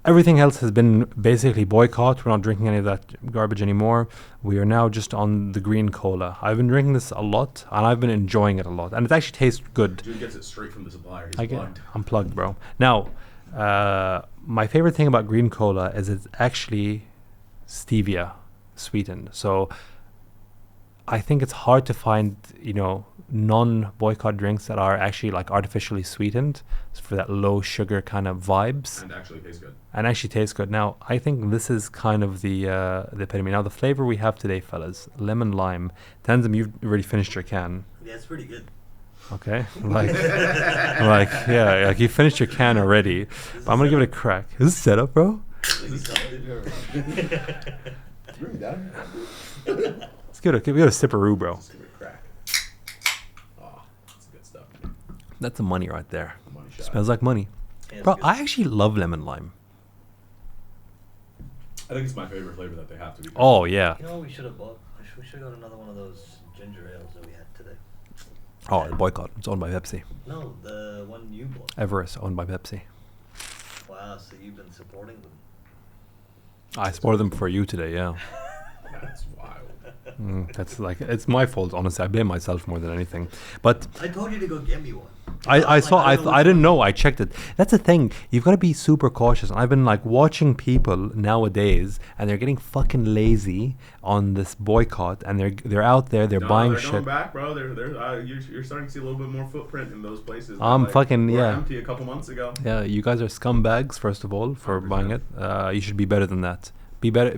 everything else has been basically boycott. We're not drinking any of that garbage anymore. We are now just on the green cola. I've been drinking this a lot, and I've been enjoying it a lot. And it actually tastes good. Jude gets it straight from the supplier. He's plugged. I'm plugged, bro. Now, my favorite thing about green cola is it's actually stevia sweetened. So I think it's hard to find, non-boycott drinks that are actually like artificially sweetened for that low sugar kind of vibes. And actually taste good. Now, I think this is kind of the epitome. Now, the flavor we have today, fellas, lemon lime. Tanzim, you've already finished your can. Yeah, it's pretty good. Okay, like you finished your can already. But I'm gonna give it a crack. Is this set up, bro? Let's give it a sipperoo, bro. Just give it a crack. Oh, that's good stuff. That's the money right there. Money shot. Smells like money, Yeah, bro. good. I actually love lemon lime. I think it's my favorite flavor that they have to be. Oh yeah. You know what we should have bought? We should have got another one of those ginger ales that we had today. Oh, the boycott. It's owned by Pepsi. No, the one you bought. Everest, owned by Pepsi. Wow, so you've been supporting them. I supported them for you today. Yeah. That's wild. That's like, it's my fault. Honestly, I blame myself more than anything. But I told you to go get me one. I didn't know. I checked it. That's the thing. You've got to be super cautious. And I've been like watching people nowadays, and they're getting fucking lazy on this boycott, and they're out there. They're buying they're shit. going back, bro. You're starting to see a little bit more footprint in those places. I'm that, fucking were yeah. empty a couple months ago. Yeah, you guys are scumbags. First of all, for 100%. buying it. You should be better than that. Be better.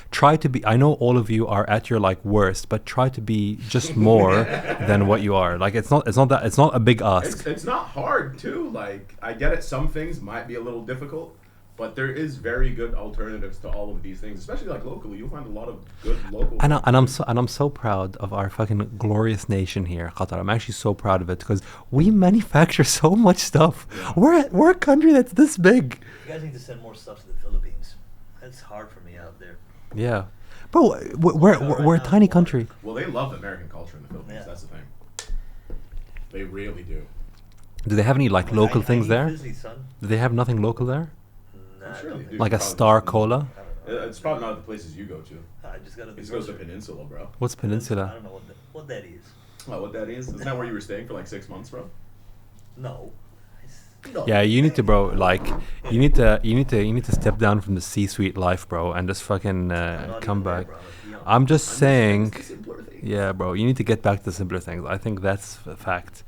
Try to be. I know all of you are at your like worst, but try to be just more than what you are. Like it's not a big ask. It's not hard too. Like I get it. Some things might be a little difficult, but there is very good alternatives to all of these things. Especially like locally, you'll find a lot of good local. And I'm so proud of our fucking glorious nation here, Qatar. I'm actually so proud of it because we manufacture so much stuff. Yeah. We're a country that's this big. You guys need to send more stuff to the Philippines. It's hard for me out there. Yeah, bro. We're a tiny country. Well, they love the American culture in the Philippines. Yeah. That's the thing. They really do. Do they have any like local things I there? busy, son. Do they have nothing local there? Nah, I'm I sure don't they think do. Like a Probably Star just- Cola? I don't know. It's probably not the places you go to. I just gotta. It goes to Peninsula, bro. What's I Peninsula? don't know what that is. Oh, what that is? Isn't that where you were staying for like 6 months, bro? No. No, Yeah, you need to, bro. Like, you need to step down from the C-suite life, bro, and just fucking I'm not come even there, back. bro, let's be honest. I'm just saying, It's the simpler things. yeah, bro. You need to get back to simpler things. I think that's a fact.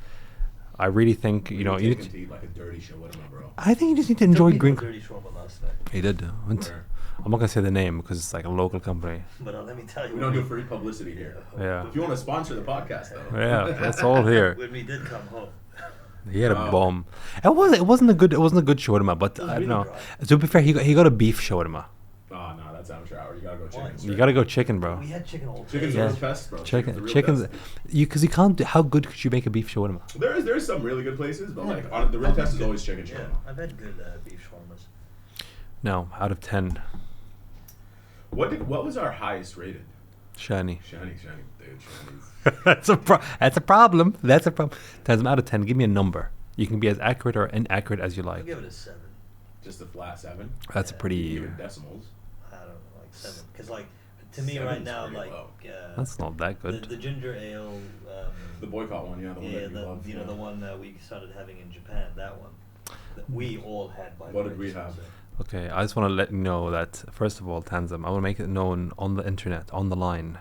I really think you know you need. to eat like a dirty shawarma, bro. I think you just need to Took enjoy me to a green. dirty shawarma last night. He did. Where? I'm not gonna say the name because it's like a local company. But let me tell you. We don't do free publicity here. Yeah. If you want to sponsor the podcast, though. Yeah, that's all here. When we did come home. He had a Wow. bomb. It wasn't a good shawarma, but It was I don't really know. dry. To be fair, he got a beef shawarma. Oh, no, that's amateur hour. You gotta go Why? chicken. You straight. gotta go chicken, bro. We had chicken all day. Chicken's Yeah. the real best, bro. Chicken's the real best. because you can't. How good could you make a beef shawarma? There's some really good places, but Yeah, like on, the real I've test had is good- always chicken Yeah, shawarma. I've had good beef shawarmas. No, out of 10, What was our highest rated? Shani. Shani, dude, Shani's. That's a problem. That's a problem. Tanzim, out of 10, give me a number. You can be as accurate or inaccurate as you I'll like. give it a 7. Just a flat 7. That's a Yeah. pretty. Even decimals. I don't know, like 7. Because like to me 7's right now, pretty like low. That's not that good. the ginger ale. The boycott one, yeah, the one Yeah, that you love. you know the one that we started having in Japan. That one that we all had. By What the way, did we just to have? say. Okay, I just want to let you know that first of all, Tanzim, I want to make it known on the internet, on the line.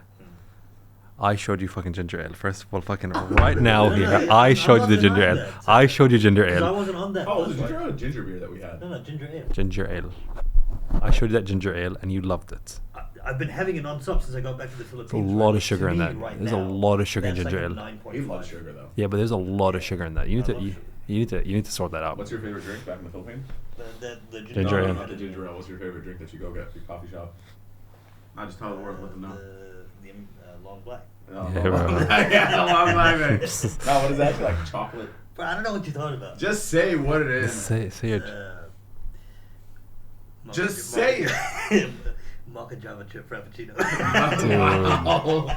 I showed you fucking ginger ale. First of all, fucking right now No, here, yeah, I I showed you the wasn't ginger on ale. that. I showed you ginger 'Cause I ale. wasn't on that. Oh, was it that's ginger why. ale or ginger beer that we had? No, ginger ale. Ginger ale. I showed you that ginger ale, and you loved it. I've been having it non-stop since I got back to the Philippines. There's a lot right? of sugar To in me, that. right There's a now, lot of sugar in that's ginger like a ale. 9.5. We love sugar though. Yeah, but there's a lot of sugar in that. You need I to love you, sugar. you need to sort that out. What's your favorite drink back in the Philippines? The Ginger ale. Not the ginger ale. What's your favorite drink that you go get at your coffee shop? I just tell the world what to know. The long black. Oh, Yeah, long bro. black. Yeah, long black. Man. No, what is that? Like chocolate? But I don't know what you thought about. Just say what it is. Say it. Just say it. Mocha Java chip frappuccino. Wow.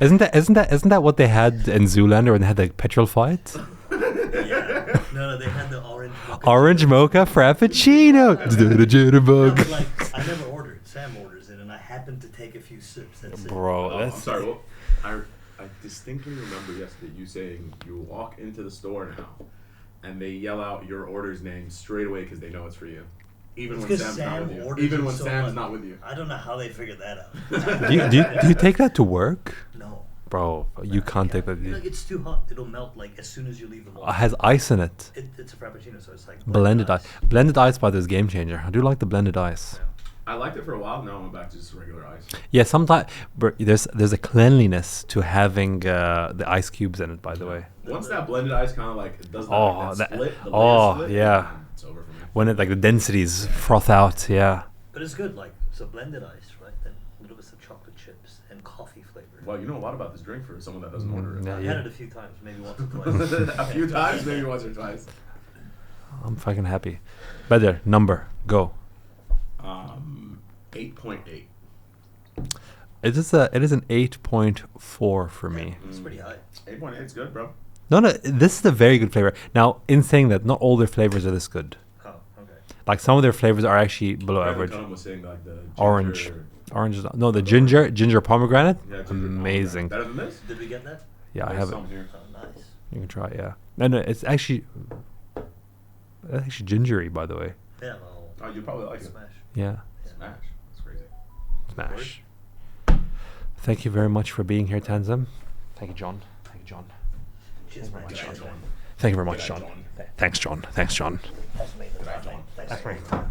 Isn't that what they had in Zoolander when they had the petrol fight? Yeah. No, they had the orange mocha. Orange mocha frappuccino. The No, jitterbug. but like, I never ordered. Sam orders it, and I happened to take a few sips. That's it. Bro, Oh, that's I'm sorry. Well, I distinctly remember yesterday you saying you walk into the store now, and they yell out your order's name straight away because they know it's for you, even It's when 'cause Sam's not Sam with you. orders Even it when so Sam's much. not with you. I don't know how they figured that out. do you take that to work? No. Bro, you can't take that. You know, it's too hot. It'll melt like as soon as you leave the wall. Has ice in it. It's a frappuccino, so it's like Blended ice. Blended ice, by the way, is game changer. I do like the blended ice. Yeah. I liked it for a while. Now I'm back to just regular ice. Yeah, sometimes there's a cleanliness to having the ice cubes in it. By the way, Once that blended ice kind of like it does that, Oh, like, that- that split, the oh, layer split, yeah. it's over for me. when it like the densities froth out. Yeah. But it's good, like so blended ice, right? Then a little bit of chocolate chips and coffee flavor. Well, you know a lot about this drink for someone that doesn't order it. yeah, I've yeah. had it a few times, maybe once or twice. A few times, maybe once or twice. I'm fucking happy. Better number go. 8.8. It is an 8.4 for me. It's pretty high. 8.8 is good, bro. No, this is a very good flavor. Now, in saying that, not all their flavors are this good. Oh, okay. Like some of their flavors are actually below Brandon average. Dunham was saying like the ginger, Orange. Orange is no the ginger pomegranate. Yeah, ginger Amazing. pomegranate. Better than this? Did we get that? Yeah, I There's have it. some here. Oh, nice. You can try it. Yeah. No, it's actually gingery, by the way. Yeah, well, Oh, you probably like it. smash. Yeah. Smash. That's crazy. Smash. Thank you very much for being here, Tanzim. Thank you, John. Thank you, John. Cheers, man. G'day, John. Thank you very much, G'day, John. John. Thanks, John. Thanks, John. That's me. That's John. Thanks. That's right.